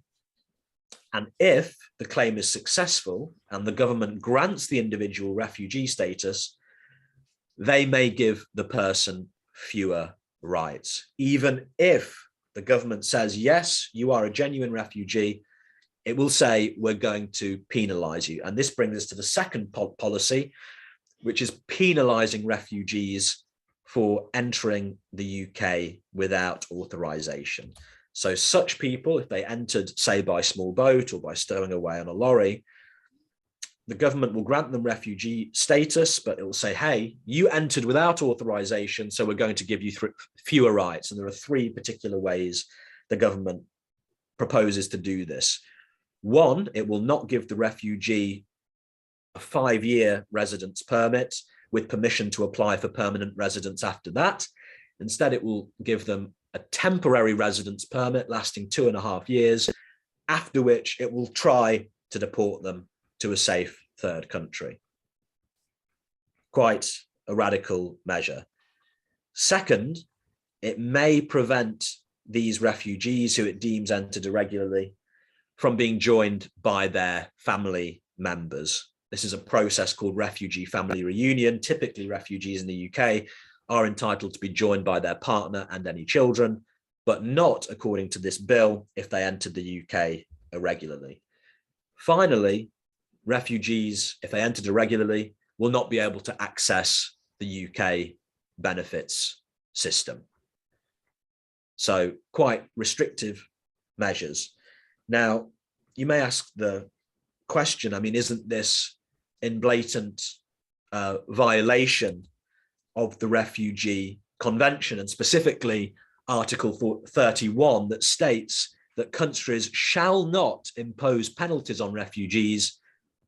Speaker 3: And if the claim is successful and the government grants the individual refugee status, they may give the person fewer rights. Even if the government says, yes, you are a genuine refugee, it will say, we're going to penalize you. And this brings us to the second policy, which is penalizing refugees for entering the UK without authorization. So such people, if they entered, say, by small boat or by stowing away on a lorry, the government will grant them refugee status, but it will say, hey, you entered without authorization, so we're going to give you fewer rights. And there are 3 particular ways the government proposes to do this. 1, it will not give the refugee a 5-year residence permit with permission to apply for permanent residence after that. Instead, it will give them a temporary residence permit lasting 2.5 years, after which it will try to deport them to a safe third country. Quite a radical measure. Second, it may prevent these refugees who it deems entered irregularly from being joined by their family members. This is a process called refugee family reunion. Typically, refugees in the UK are entitled to be joined by their partner and any children, but not, according to this bill, if they entered the UK irregularly. Finally, refugees, if they entered irregularly, will not be able to access the UK benefits system. So quite restrictive measures. Now, you may ask the question, I mean, isn't this in blatant violation of the Refugee Convention, and specifically Article 31 that states that countries shall not impose penalties on refugees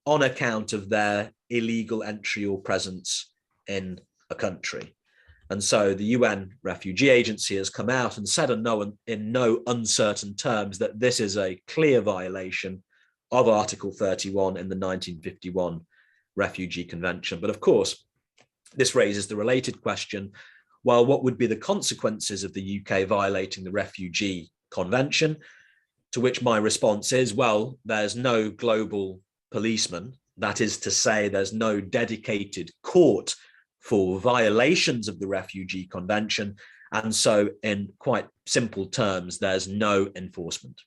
Speaker 3: on account of their illegal entry or presence in a country. And so the UN Refugee Agency has come out and said in no uncertain terms that this is a clear violation of Article 31 in the 1951 Refugee Convention. But of course, this raises the related question, well, what would be the consequences of the UK violating the Refugee Convention? To which my response is, well, there's no global policeman. That is to say, there's no dedicated court for violations of the Refugee Convention. And so in quite simple terms, there's no enforcement.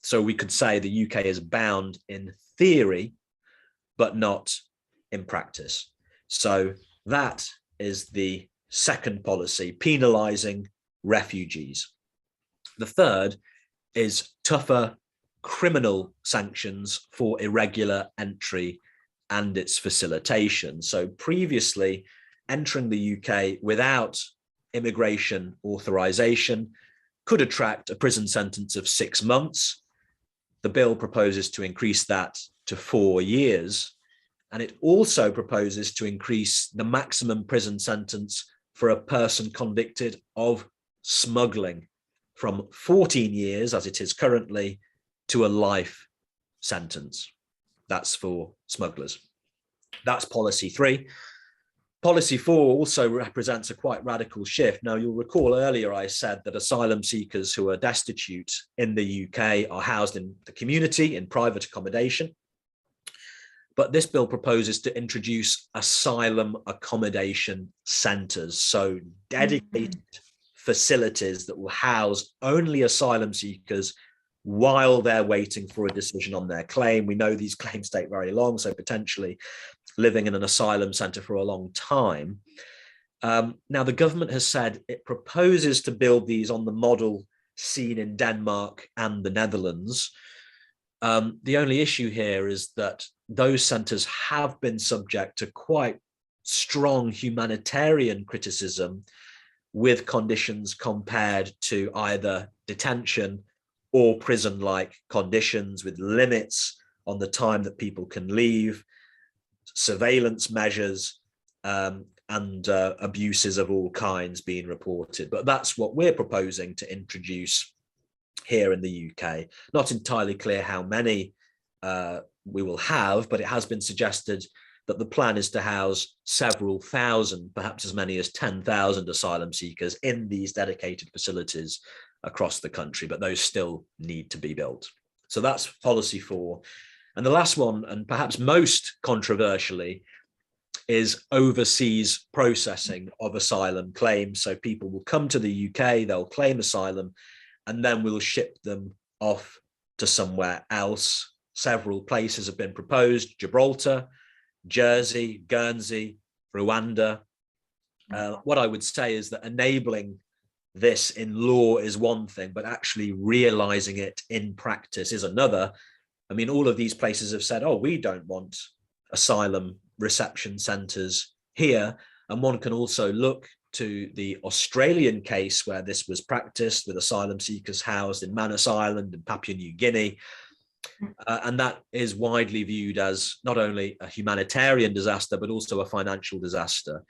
Speaker 3: So we could say the UK is bound in theory, but not in practice. So that is the second policy, penalising refugees. The third is tougher criminal sanctions for irregular entry and its facilitation. So previously, entering the UK without immigration authorization could attract a prison sentence of 6 months. The bill proposes to increase that to 4 years. And it also proposes to increase the maximum prison sentence for a person convicted of smuggling from 14 years, as it is currently, to a life sentence. That's for smugglers. That's policy 3. Policy 4 also represents a quite radical shift. Now, you'll recall earlier I said that asylum seekers who are destitute in the UK are housed in the community in private accommodation. But this bill proposes to introduce asylum accommodation centres, so dedicated facilities that will house only asylum seekers while they're waiting for a decision on their claim. We know these claims take very long, so potentially living in an asylum centre for a long time. Now, the government has said it proposes to build these on the model seen in Denmark and the Netherlands. The only issue here is that those centres have been subject to quite strong humanitarian criticism, with conditions compared to either detention or prison-like conditions, with limits on the time that people can leave, surveillance measures, and abuses of all kinds being reported. But that's what we're proposing to introduce here in the UK. Not entirely clear how many we will have, but it has been suggested that the plan is to house several thousand, perhaps as many as 10,000 asylum seekers in these dedicated facilities across the country, but those still need to be built. So that's policy 4. And the last one, and perhaps most controversially, is overseas processing of asylum claims. So people will come to the UK, they'll claim asylum, and then we'll ship them off to somewhere else. Several places have been proposed: Gibraltar, Jersey, Guernsey, Rwanda. What I would say is that enabling this in law is one thing, but actually realizing it in practice is another. I mean, all of these places have said, oh, we don't want asylum reception centres here. And one can also look to the Australian case where this was practiced, with asylum seekers housed in Manus Island and Papua New Guinea. And that is widely viewed as not only a humanitarian disaster, but also a financial disaster,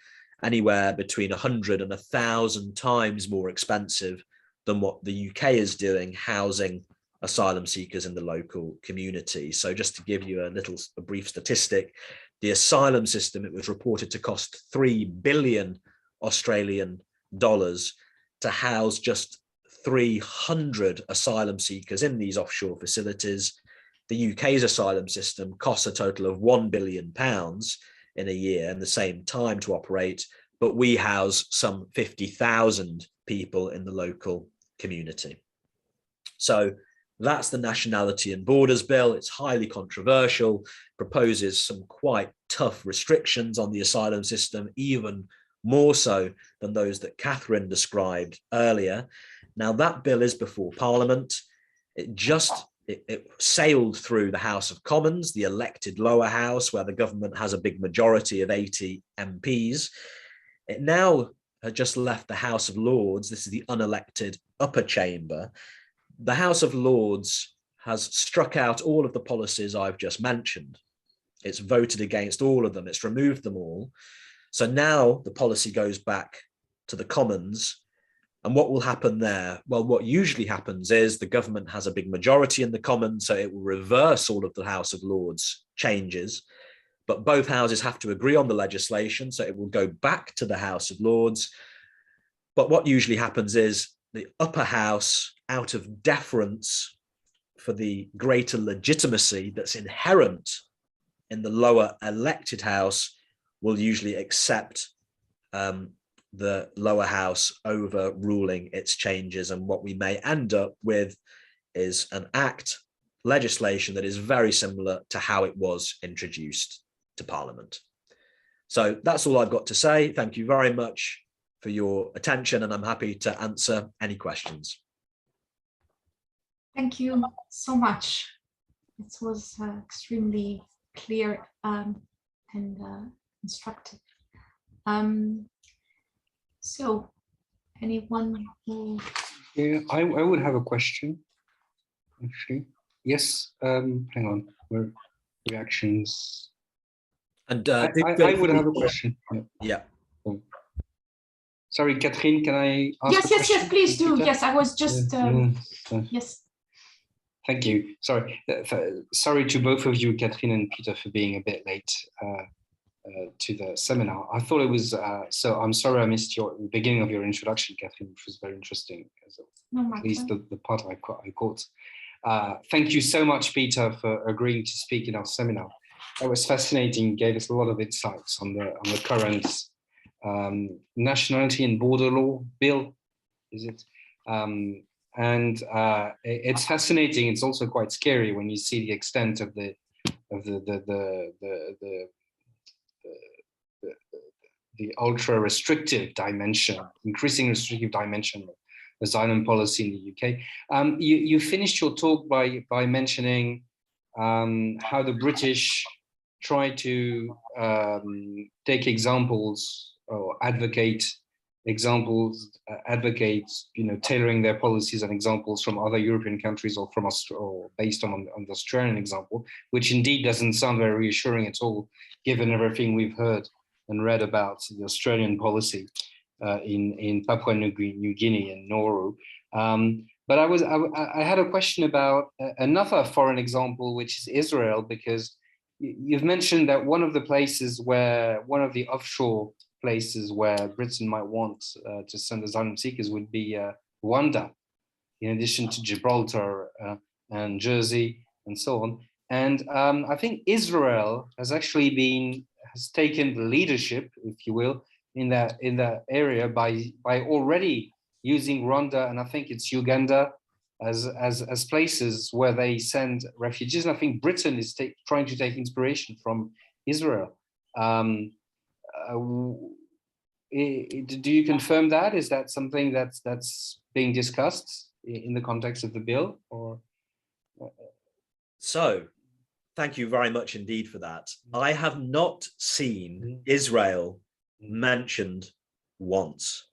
Speaker 3: anywhere between 100 and 1,000 times more expensive than what the UK is doing, housing asylum seekers in the local community. So just to give you a brief statistic, the asylum system, it was reported to cost 3 billion Australian dollars to house just 300 asylum seekers in these offshore facilities. The UK's asylum system costs a total of £1 billion in a year in the same time to operate, but we house some 50,000 people in the local community. So that's the Nationality and Borders Bill. It's highly controversial, proposes some quite tough restrictions on the asylum system, even more so than those that Catherine described earlier. Now, that bill is before Parliament. It sailed through the House of Commons, the elected lower house, where the government has a big majority of 80 MPs. It now has just left the House of Lords. This is the unelected upper chamber. The House of Lords has struck out all of the policies I've just mentioned. It's voted against all of them. It's removed them all. So now the policy goes back to the Commons. And what will happen there? Well, what usually happens is the government has a big majority in the Commons, so it will reverse all of the House of Lords changes. But both houses have to agree on the legislation, so it will go back to the House of Lords. But what usually happens is the upper house, out of deference for the greater legitimacy that's inherent in the lower elected house, will usually accept the lower house overruling its changes, and what we may end up with is an legislation that is very similar to how it was introduced to Parliament. So that's all I've got to say. Thank you very much for your attention, and I'm happy to answer any questions.
Speaker 1: Thank you so much. It was extremely clear and instructive. So, anyone who...
Speaker 4: Yeah, I would have a question, actually. Yes, hang on, where reactions?
Speaker 3: And
Speaker 4: I would have a question.
Speaker 3: Yeah.
Speaker 4: Oh. Sorry, Catherine, can I ask
Speaker 1: Yes, please do.
Speaker 4: Peter?
Speaker 1: Yes, I was just, yes.
Speaker 4: Thank you. Sorry. Sorry to both of you, Catherine and Peter, for being a bit late to the seminar. I thought it was, so I'm sorry I missed the beginning of your introduction, Catherine, which was very interesting, at least the part I caught. Thank you so much, Peter, for agreeing to speak in our seminar. That was fascinating, gave us a lot of insights on the current nationality and border law bill, is it? And it's fascinating. It's also quite scary when you see the extent of the ultra restrictive dimension, increasing restrictive dimension of asylum policy in the UK. You finished your talk by mentioning how the British try to take examples or advocate, tailoring their policies and examples from other European countries or from or based on the Australian example, which indeed doesn't sound very reassuring at all, given everything we've heard and read about the Australian policy in Papua New Guinea and Nauru. But I had a question about another foreign example, which is Israel, because you've mentioned that one of the offshore places where Britain might want to send asylum seekers would be Rwanda, in addition to Gibraltar and Jersey and so on. And I think Israel has taken the leadership, if you will, in that area by already using Rwanda, and I think it's Uganda as places where they send refugees. And I think Britain is trying to take inspiration from Israel. Do you confirm that? Is that something that's being discussed in the context of the bill? Or
Speaker 3: so, thank you very much indeed for that. I have not seen Israel mentioned once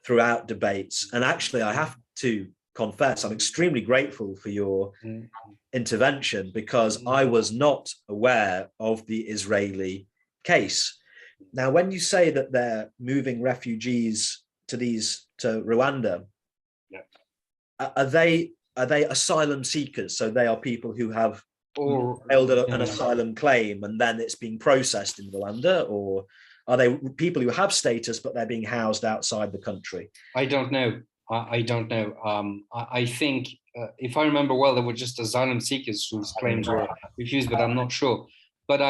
Speaker 3: throughout debates, and actually, I have to confess, I'm extremely grateful for your intervention, because I was not aware of the Israeli case. Now, when you say that they're moving refugees to Rwanda, are they asylum seekers? So they are people who have held an asylum claim and then it's being processed in Rwanda, or are they people who have status but they're being housed outside the country?
Speaker 4: I don't know. I don't know. I think, if I remember well, there were just asylum seekers whose claims were refused, but I'm not sure. But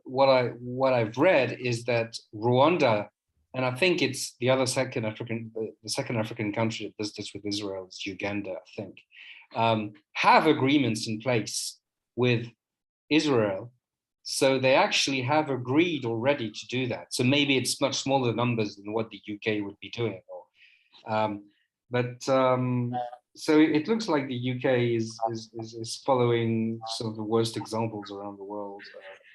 Speaker 4: what I've read is that Rwanda, and I think it's the second African country that does this with Israel is Uganda, I think, have agreements in place with Israel. So they actually have agreed already to do that. So maybe it's much smaller numbers than what the UK would be doing. So it looks like the UK is following some of the worst examples around the world.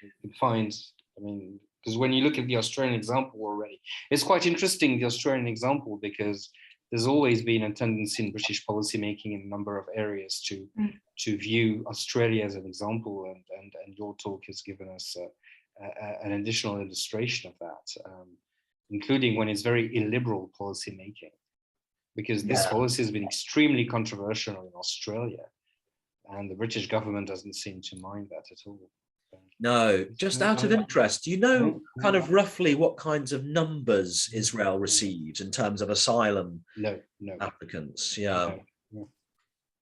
Speaker 4: You can find, because when you look at the Australian example already, it's quite interesting, the Australian example, because there's always been a tendency in British policymaking in a number of areas to view Australia as an example, and your talk has given us an additional illustration of that, including when it's very illiberal policymaking. Because this policy has been extremely controversial in Australia, and the British government doesn't seem to mind that at all.
Speaker 3: No, just out of interest, do you know kind of roughly what kinds of numbers Israel receives in terms of asylum applicants? Yeah.
Speaker 4: No.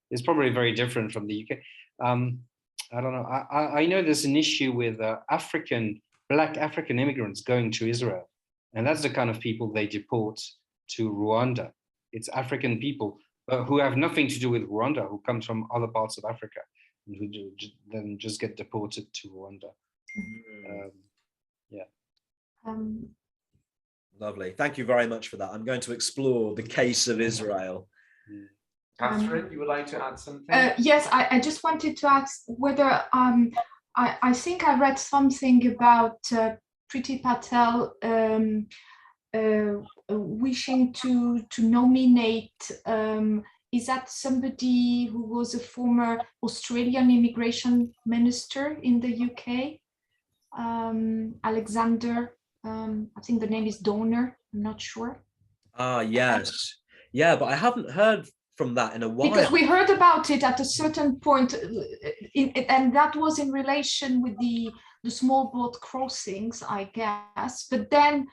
Speaker 4: It's probably very different from the UK. I don't know. I know there's an issue with Black African immigrants going to Israel. And that's the kind of people they deport to Rwanda. It's African people who have nothing to do with Rwanda, who come from other parts of Africa, and who then just get deported to Rwanda.
Speaker 3: Lovely. Thank you very much for that. I'm going to explore the case of Israel.
Speaker 2: Catherine, you would like to add something?
Speaker 1: Yes, I just wanted to ask whether I think I read something about Priti Patel wishing to nominate. Is that somebody who was a former Australian immigration minister in the UK? Alexander, I think the name is Donner, I'm not sure.
Speaker 3: Yes. Yeah, but I haven't heard from that in a while.
Speaker 1: Because we heard about it at a certain point, and that was in relation with the small boat crossings, I guess. But then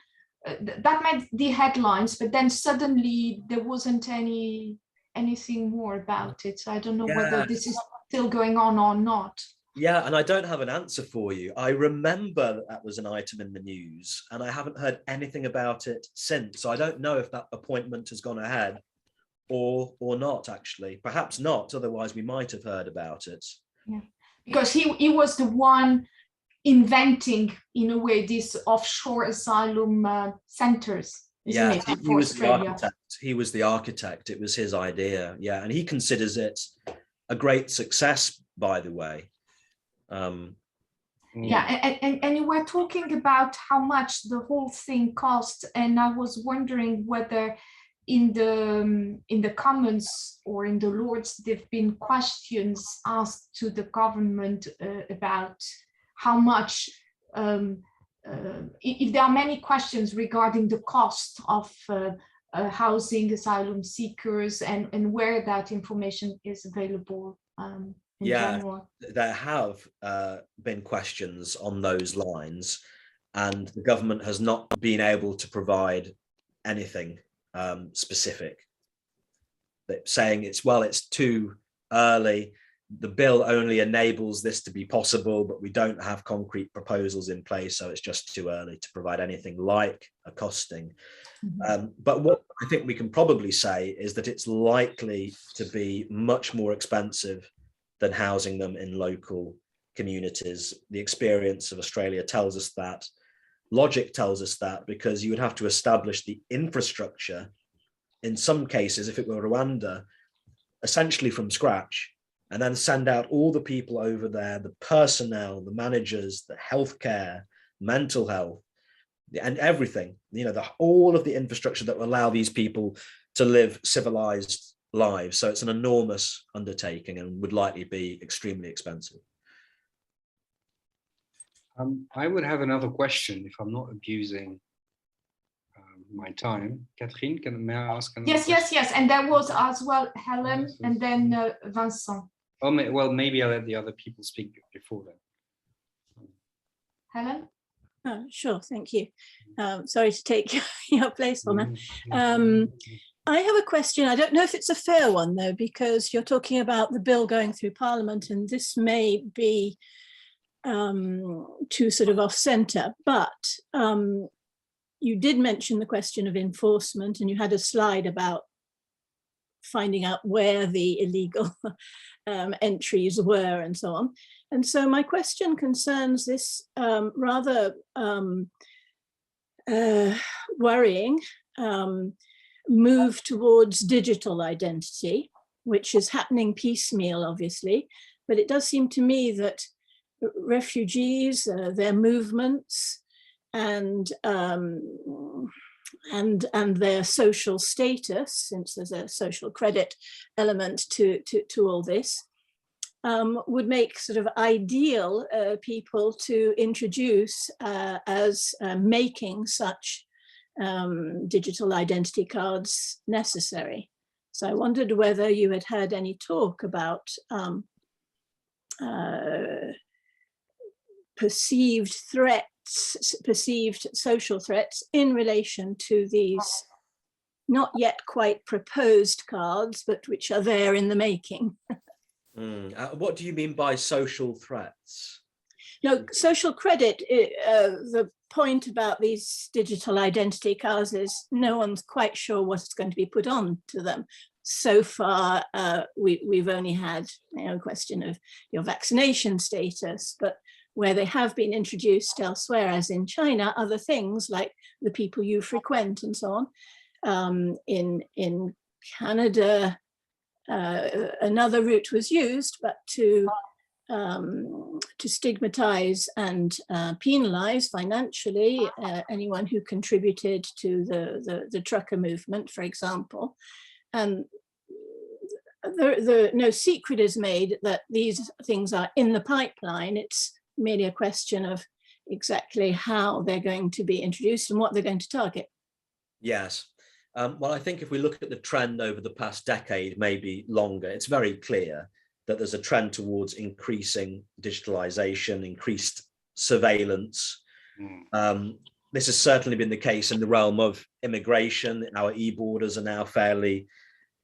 Speaker 1: that made the headlines, but then suddenly there wasn't anything more about it. So I don't know whether this is still going on or not.
Speaker 3: Yeah, and I don't have an answer for you. I remember that was an item in the news, and I haven't heard anything about it since. So I don't know if that appointment has gone ahead or not, actually. Perhaps not, otherwise we might have heard about it.
Speaker 1: Yeah, because he was the one inventing, in a way, these offshore asylum centers, isn't it,
Speaker 3: he
Speaker 1: for
Speaker 3: was
Speaker 1: Australia?
Speaker 3: the architect. He was the architect. It was his idea. Yeah, and he considers it a great success, by the way.
Speaker 1: Yeah, and you were talking about how much the whole thing cost, and I was wondering whether in the Commons or in the Lords there've been questions asked to the government about how much, if there are many questions regarding the cost of housing asylum seekers and where that information is available. General.
Speaker 3: There have been questions on those lines, and the government has not been able to provide anything specific. They're saying it's too early. The bill only enables this to be possible, but we don't have concrete proposals in place, so it's just too early to provide anything like a costing. But what I think we can probably say is that it's likely to be much more expensive than housing them in local communities. The experience of Australia tells us that. Logic tells us that, because you would have to establish the infrastructure, in some cases, if it were Rwanda, essentially from scratch, and then send out all the people over there, the personnel, the managers, the healthcare, mental health, and everything, all of the infrastructure that will allow these people to live civilized lives. So it's an enormous undertaking and would likely be extremely expensive.
Speaker 4: I would have another question if I'm not abusing my time. Catherine, may I ask another question?
Speaker 1: Yes. And there was as well Helen and then Vincent.
Speaker 4: Oh, well, maybe I'll let the other people speak before then.
Speaker 1: Helen?
Speaker 5: Oh, sure, thank you. Sorry to take your place on that. I have a question. I don't know if it's a fair one, though, because you're talking about the bill going through Parliament, and this may be too sort of off-centre, but you did mention the question of enforcement, and you had a slide about finding out where the illegal entries were and so on. And so my question concerns this rather worrying move towards digital identity, which is happening piecemeal, obviously, but it does seem to me that refugees, their movements, and their social status, since there's a social credit element to all this, would make sort of ideal people to introduce as making such digital identity cards necessary. So I wondered whether you had heard any talk about perceived threats, perceived social threats in relation to these not yet quite proposed cards, but which are there in the making.
Speaker 3: What do you mean by social threats?
Speaker 5: No, social credit, the point about these digital identity cards is no one's quite sure what's going to be put on to them. So far, we've only had a question of your vaccination status, but where they have been introduced elsewhere, as in China, other things like the people you frequent and so on. In Canada, another route was used, but to stigmatize and penalize financially anyone who contributed to the trucker movement, for example. And no secret is made that these things are in the pipeline. It's merely a question of exactly how they're going to be introduced and what they're going to target.
Speaker 3: Yes. Well, I think if we look at the trend over the past decade, maybe longer, it's very clear that there's a trend towards increasing digitalization, increased surveillance. This has certainly been the case in the realm of immigration. Our e-borders are now fairly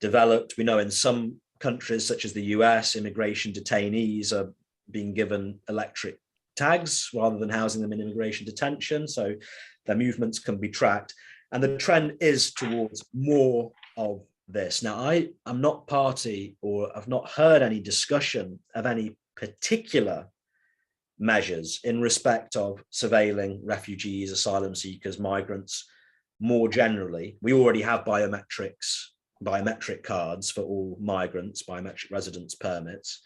Speaker 3: developed. We know in some countries, such as the US, immigration detainees are being given electric tags rather than housing them in immigration detention, so their movements can be tracked. And the trend is towards more of this. Now, I'm not party, or I've not heard any discussion of any particular measures in respect of surveilling refugees, asylum seekers, migrants more generally. We already have biometric cards for all migrants, biometric residence permits.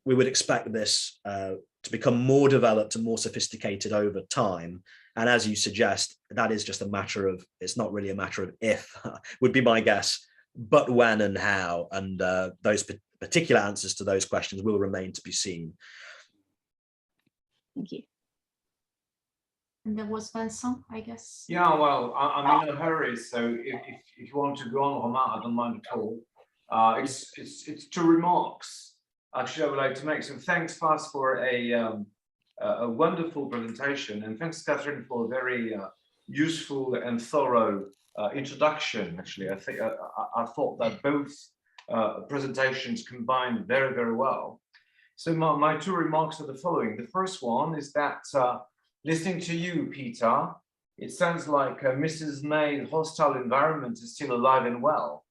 Speaker 3: We would expect this to become more developed and more sophisticated over time. And as you suggest, that is just a matter of, it's not really a matter of if, would be my guess, but when and how. And those particular answers to those questions will remain to be seen.
Speaker 5: Thank you.
Speaker 1: And there was Vincent, I guess.
Speaker 2: Yeah, well, I'm in a hurry, so if you want to go on, Romain, I don't mind at all. It's two remarks. Actually, I would like to make. So thanks, Fas, for a wonderful presentation, and thanks, Catherine, for a very useful and thorough introduction. Actually, I thought that both presentations combined very, very well. So my two remarks are the following. The first one is that listening to you, Peter, it sounds like Mrs. May's hostile environment is still alive and well,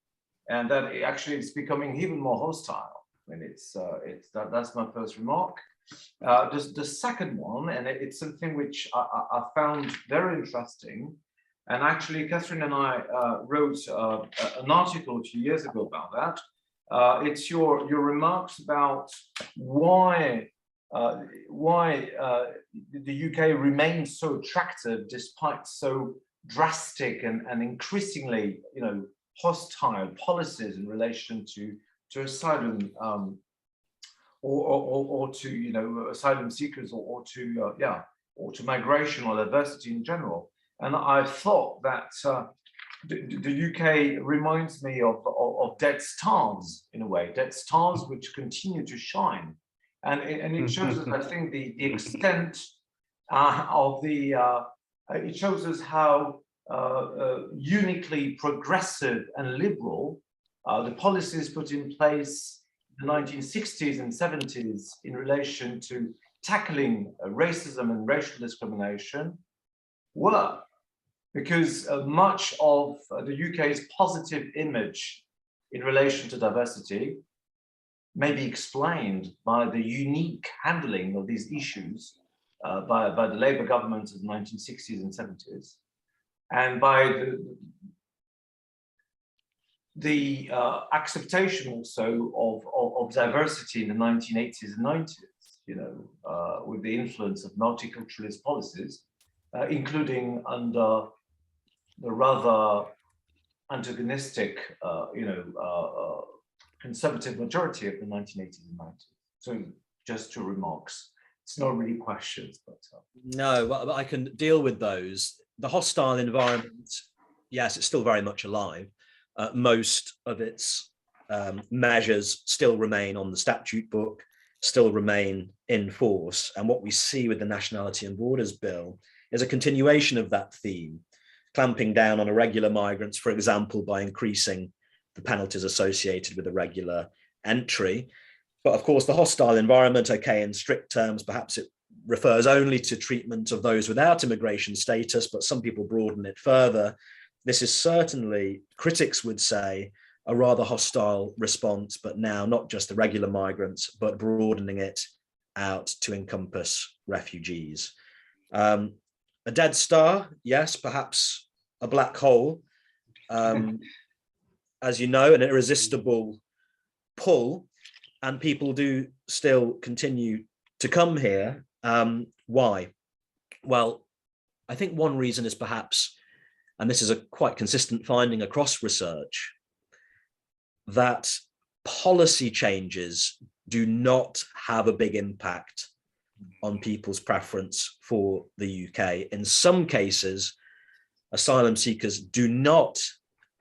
Speaker 2: and that it's becoming even more hostile. And that's my first remark. The second one, and it's something which I found very interesting, and actually Catherine and I wrote an article 2 years ago about that. It's your remarks about why the UK remains so attractive despite so drastic and increasingly, hostile policies in relation to asylum or to asylum seekers or to migration or diversity in general. And I thought that the UK reminds me of dead stars in a way, dead stars which continue to shine, and it shows us, I think, the extent of the. It shows us how uniquely progressive and liberal the policies put in place in the 1960s and 70s in relation to tackling racism and racial discrimination were, because much of the UK's positive image in relation to diversity may be explained by the unique handling of these issues by the Labour government of the 1960s and 70s, and by the acceptation also of diversity in the 1980s and 90s, with the influence of multiculturalist policies, including under the rather antagonistic, conservative majority of the 1980s and 90s. So just two remarks. It's not really questions, but
Speaker 3: no, but I can deal with those. The hostile environment, yes, it's still very much alive. Most of its measures still remain on the statute book, still remain in force. And what we see with the Nationality and Borders Bill is a continuation of that theme, clamping down on irregular migrants, for example, by increasing the penalties associated with irregular entry. But of course, the hostile environment, okay, in strict terms, perhaps it refers only to treatment of those without immigration status, but some people broaden it further. This is certainly, critics would say, a rather hostile response, but now not just the regular migrants, but broadening it out to encompass refugees. A dead star, yes, perhaps a black hole, as you know, an irresistible pull, and people do still continue to come here. Why? Well, I think one reason is perhaps, and this is a quite consistent finding across research, that policy changes do not have a big impact on people's preference for the UK. In some cases, asylum seekers do not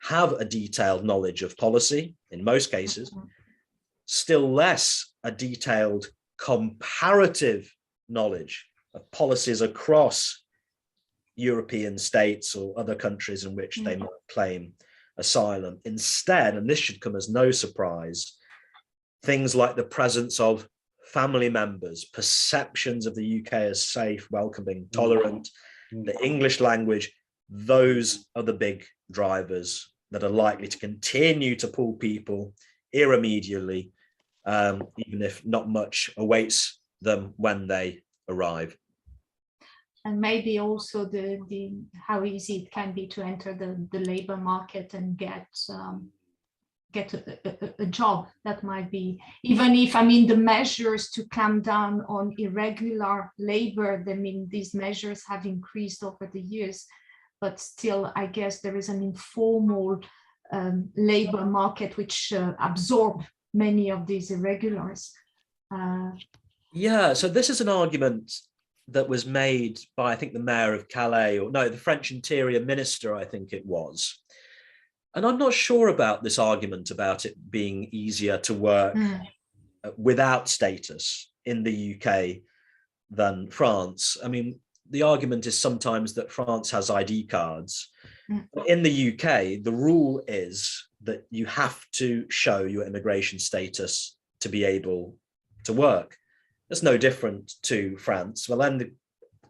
Speaker 3: have a detailed knowledge of policy, in most cases, still less a detailed comparative knowledge of policies across European states or other countries in which they might claim asylum. Instead, and this should come as no surprise, things like the presence of family members, perceptions of the UK as safe, welcoming, tolerant, the English language, those are the big drivers that are likely to continue to pull people irremediably, even if not much awaits them when they arrive.
Speaker 1: And maybe also the how easy it can be to enter the labor market and get a job. That might be, even if, I mean, the measures to clamp down on irregular labor, I mean, these measures have increased over the years, but still, I guess there is an informal labor market which absorb many of these irregulars.
Speaker 3: Yeah, so this is an argument that was made by, I think, the mayor of Calais, or no, the French interior minister, I think it was. And I'm not sure about this argument about it being easier to work without status in the UK than France. I mean, the argument is sometimes that France has ID cards. But in the UK, the rule is that you have to show your immigration status to be able to work. That's no different to France. Well, then the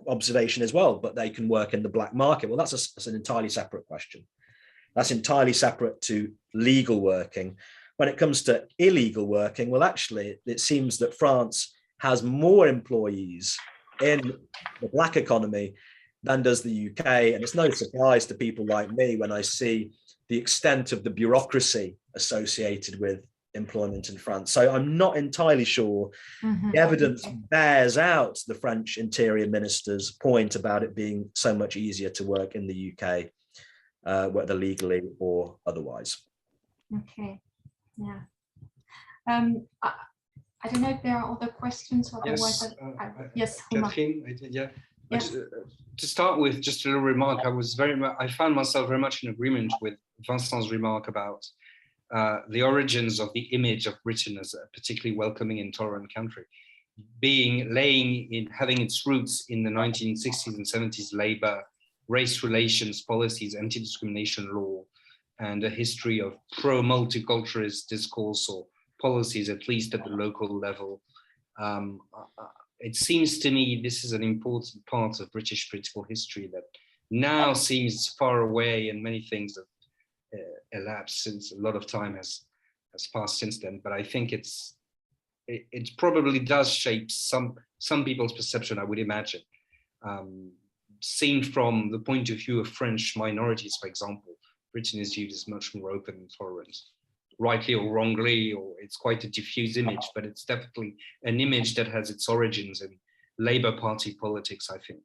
Speaker 3: observation as well, but they can work in the black market. Well, that's an entirely separate question. That's entirely separate to legal working. When it comes to illegal working, well, actually, it seems that France has more employees in the black economy than does the UK. And it's no surprise to people like me when I see the extent of the bureaucracy associated with employment in France. So I'm not entirely sure the evidence bears out the French interior minister's point about it being so much easier to work in the UK, whether legally or otherwise.
Speaker 1: Okay, yeah. I don't know if there are other questions. Otherwise, yes,
Speaker 4: Catherine, yes. To start with, just a little remark. I found myself very much in agreement with Vincent's remark about the origins of the image of Britain as a particularly welcoming and tolerant country, having its roots in the 1960s and 70s labor, race relations policies, anti-discrimination law, and a history of pro-multiculturalist discourse or policies, at least at the local level. It seems to me this is an important part of British political history that now seems far away, and many things have elapsed since a lot of time has passed since then. But I think it probably does shape some people's perception, I would imagine. Seen from the point of view of French minorities, for example, Britain is viewed as much more open and tolerant, rightly or wrongly, or it's quite a diffuse image, but it's definitely an image that has its origins in Labour Party politics, I think,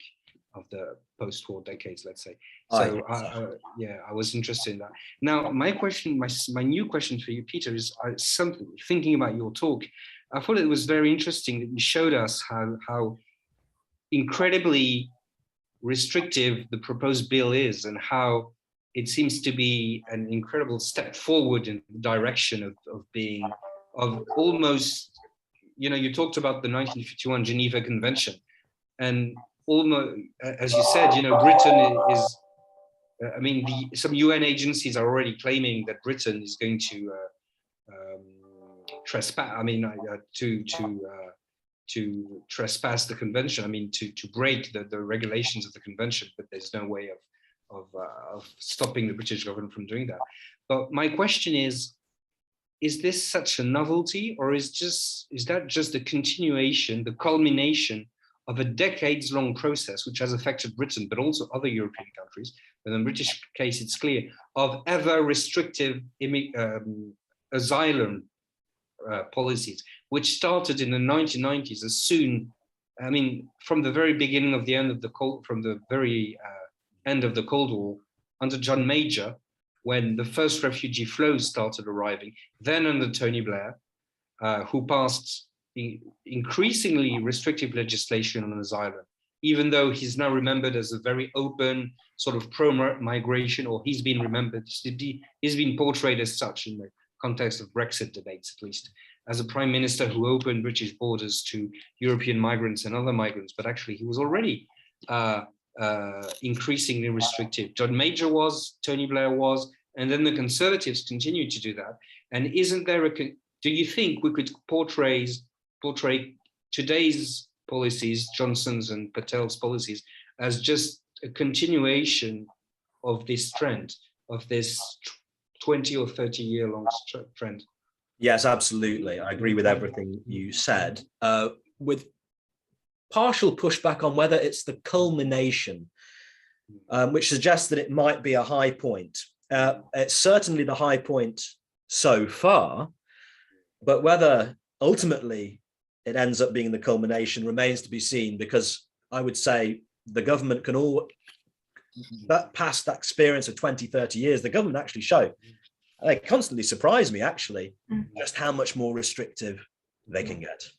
Speaker 4: of the post-war decades, let's say. So I was interested in that. Now, my new question for you, Peter, is something, thinking about your talk, I thought it was very interesting that you showed us how incredibly restrictive the proposed bill is, and how it seems to be an incredible step forward in the direction of almost, you talked about the 1951 Geneva Convention, and almost, as you said, Britain is, some UN agencies are already claiming that Britain is going to trespass, to trespass the convention. I mean, to break the regulations of the convention, but there's no way of stopping the British government from doing that. But my question is this such a novelty, or is that just the continuation, the culmination of a decades-long process which has affected Britain, but also other European countries? But in the British case, it's clear, of ever restrictive asylum policies, which started in the 1990s as soon, I mean, from the very beginning of the end of the Cold War, under John Major, when the first refugee flows started arriving, then under Tony Blair, who passed increasingly restrictive legislation on asylum, even though he's now remembered as a very open sort of pro-migration, or he's been portrayed as such in the context of Brexit debates, at least, as a prime minister who opened British borders to European migrants and other migrants, but actually he was already increasingly restrictive. John Major was, Tony Blair was, and then the Conservatives continued to do that. And isn't there do you think we could portray today's policies, Johnson's and Patel's policies, as just a continuation of this trend, of this 20 or 30 year long trend?
Speaker 3: Yes, absolutely. I agree with everything you said, with partial pushback on whether it's the culmination, which suggests that it might be a high point. It's certainly the high point so far, but whether ultimately it ends up being the culmination remains to be seen, because I would say the government can past that experience of 20, 30 years, the government actually show, they constantly surprise me actually, just how much more restrictive they can get.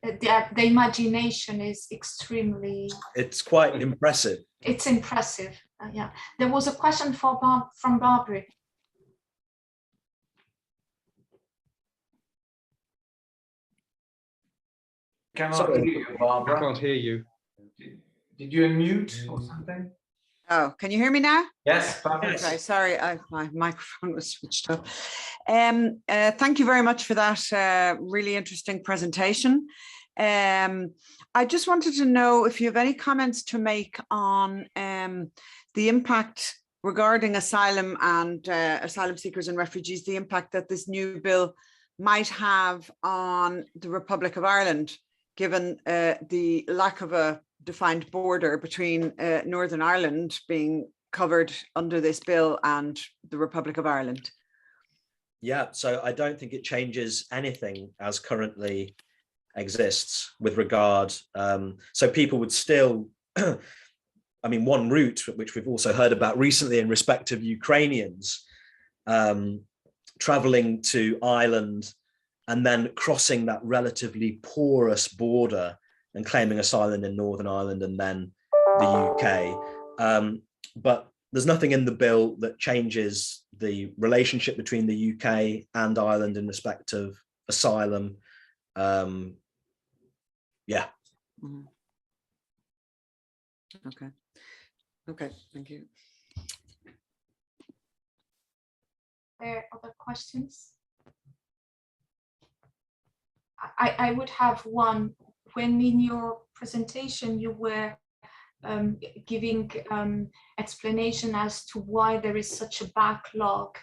Speaker 1: The imagination is extremely...
Speaker 3: It's quite impressive.
Speaker 1: It's impressive, yeah. There was a question from Barbara.
Speaker 2: Cannot hear you, Barbara.
Speaker 4: I can't hear you.
Speaker 2: Did you unmute or something?
Speaker 6: Oh, can you hear me now?
Speaker 2: Yes, perfect.
Speaker 6: Okay, sorry, my microphone was switched off. Thank you very much for that really interesting presentation. I just wanted to know if you have any comments to make on the impact regarding asylum and asylum seekers and refugees, the impact that this new bill might have on the Republic of Ireland, given the lack of a defined border between Northern Ireland being covered under this bill and the Republic of Ireland.
Speaker 3: Yeah, so I don't think it changes anything as currently exists with regard. So people would still, I mean, one route, which we've also heard about recently in respect of Ukrainians traveling to Ireland and then crossing that relatively porous border and claiming asylum in Northern Ireland and then the UK. But there's nothing in the bill that changes the relationship between the UK and Ireland in respect of asylum. Yeah.
Speaker 6: Mm-hmm. Okay, thank you.
Speaker 1: Are there other questions? I would have one. When in your presentation you were giving explanation as to why there is such a backlog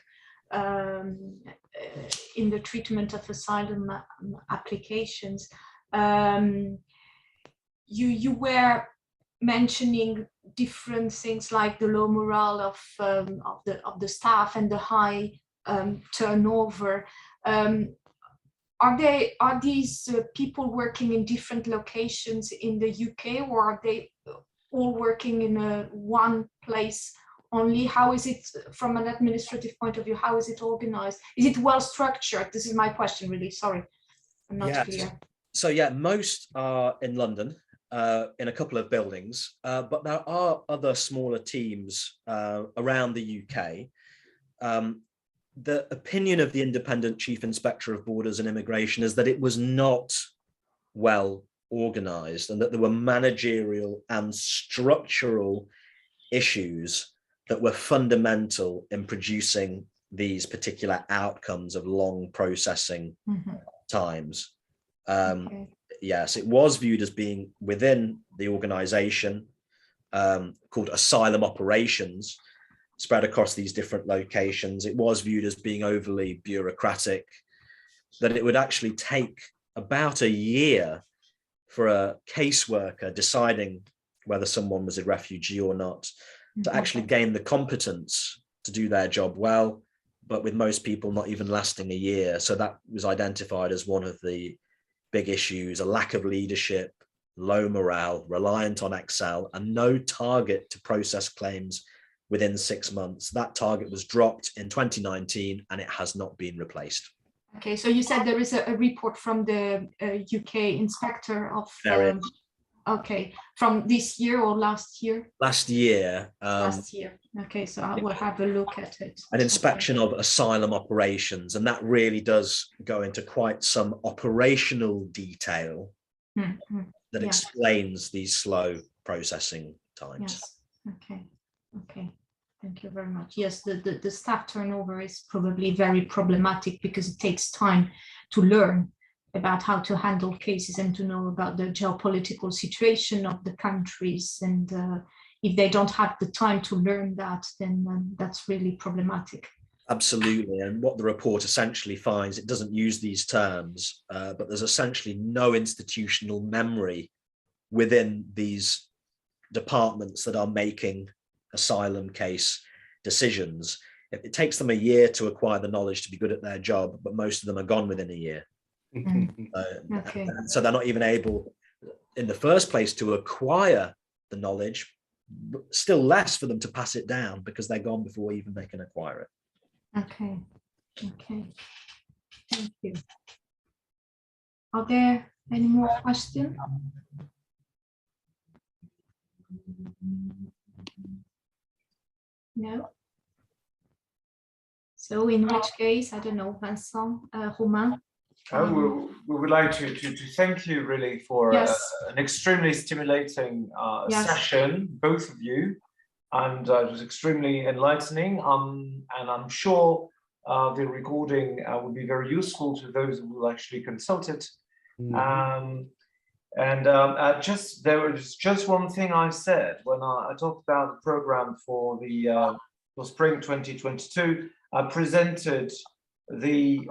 Speaker 1: in the treatment of asylum applications, you were mentioning different things like the low morale of the staff and the high turnover. Are these people working in different locations in the UK, or are they all working in one place only? How is it from an administrative point of view? How is it organized? Is it well structured? This is my question, really. Sorry, I'm not clear.
Speaker 3: So yeah, most are in London in a couple of buildings, but there are other smaller teams around the UK. The opinion of the independent Chief Inspector of Borders and Immigration is that it was not well organized and that there were managerial and structural issues that were fundamental in producing these particular outcomes of long processing times. yes, it was viewed as being within the organization called asylum operations, spread across these different locations. It was viewed as being overly bureaucratic, that it would actually take about a year for a caseworker deciding whether someone was a refugee or not to actually gain the competence to do their job well, but with most people not even lasting a year. So that was identified as one of the big issues: a lack of leadership, low morale, reliant on Excel, and no target to process claims within 6 months. That target was dropped in 2019 and it has not been replaced.
Speaker 1: Okay, so you said there is a report from the UK inspector of, okay, from this year or last year?
Speaker 3: Last year.
Speaker 1: Last year. Okay, so I will have a look at it.
Speaker 3: An inspection of asylum operations, and that really does go into quite some operational detail that explains these slow processing times.
Speaker 1: Yes. Okay. Okay. Thank you very much. Yes, the staff turnover is probably very problematic because it takes time to learn about how to handle cases and to know about the geopolitical situation of the countries. And if they don't have the time to learn that, then that's really problematic.
Speaker 3: Absolutely. And what the report essentially finds, it doesn't use these terms, but there's essentially no institutional memory within these departments that are making asylum case decisions. It takes them a year to acquire the knowledge to be good at their job, but most of them are gone within a year.
Speaker 1: Okay.
Speaker 3: So they're not even able in the first place to acquire the knowledge, still less for them to pass it down because they're gone before even they can acquire it.
Speaker 1: Okay. Okay. Thank you. Are there any more questions? No. So in which case, I don't know, Vincent, Romain.
Speaker 2: We would like to thank you really for an extremely stimulating session, both of you, and it was extremely enlightening. And I'm sure the recording will be very useful to those who will actually consult it. There was just one thing I said when I talked about the program for the for spring 2022. I presented the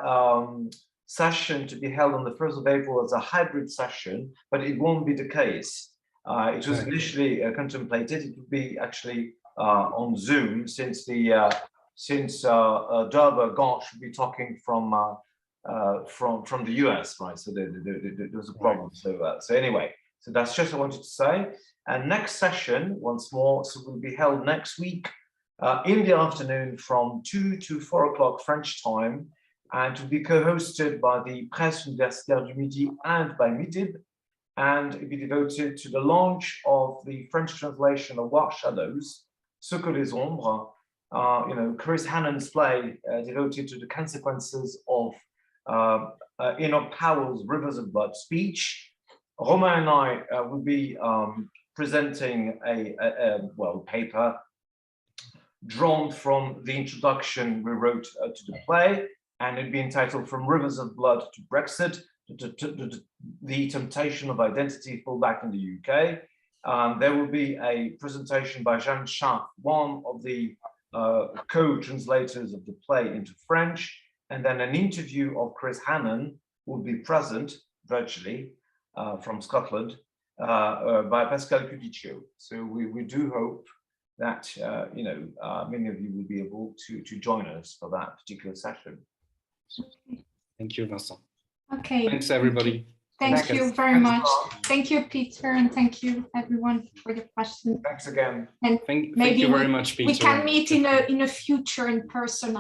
Speaker 2: session to be held on the 1st of April as a hybrid session, but it won't be the case. It was initially contemplated. It would be actually on Zoom, since Derba Gosh will be talking from the US, right? So there was a problem. So anyway, so that's just what I wanted to say. And next session, once more, so will be held next week in the afternoon from 2 to 4 o'clock French time, and to be co-hosted by the Presse Universitaire du Midi and by MIDIB, and it will be devoted to the launch of the French translation of War Shadows, Ce que les ombres, Chris Hannon's play devoted to the consequences of Enoch Powell's Rivers of Blood speech. Romain and I will be presenting a paper drawn from the introduction we wrote to the play, and it'd be entitled From Rivers of Blood to Brexit, the Temptation of Identity Fullback in the UK. There will be a presentation by Jeanne Chat, one of the co-translators of the play into French, and then an interview of Chris Hannon will be present virtually from Scotland by Pascal Cudiccio. So we do hope that many of you will be able to join us for that particular session.
Speaker 4: Thank you, Vincent.
Speaker 1: Okay.
Speaker 4: Thanks, everybody.
Speaker 1: Thank you very much. Thank you, Peter, and thank you, everyone, for your questions.
Speaker 2: Thanks again.
Speaker 1: And
Speaker 4: thank you very much, Peter.
Speaker 1: We can meet in a future in person.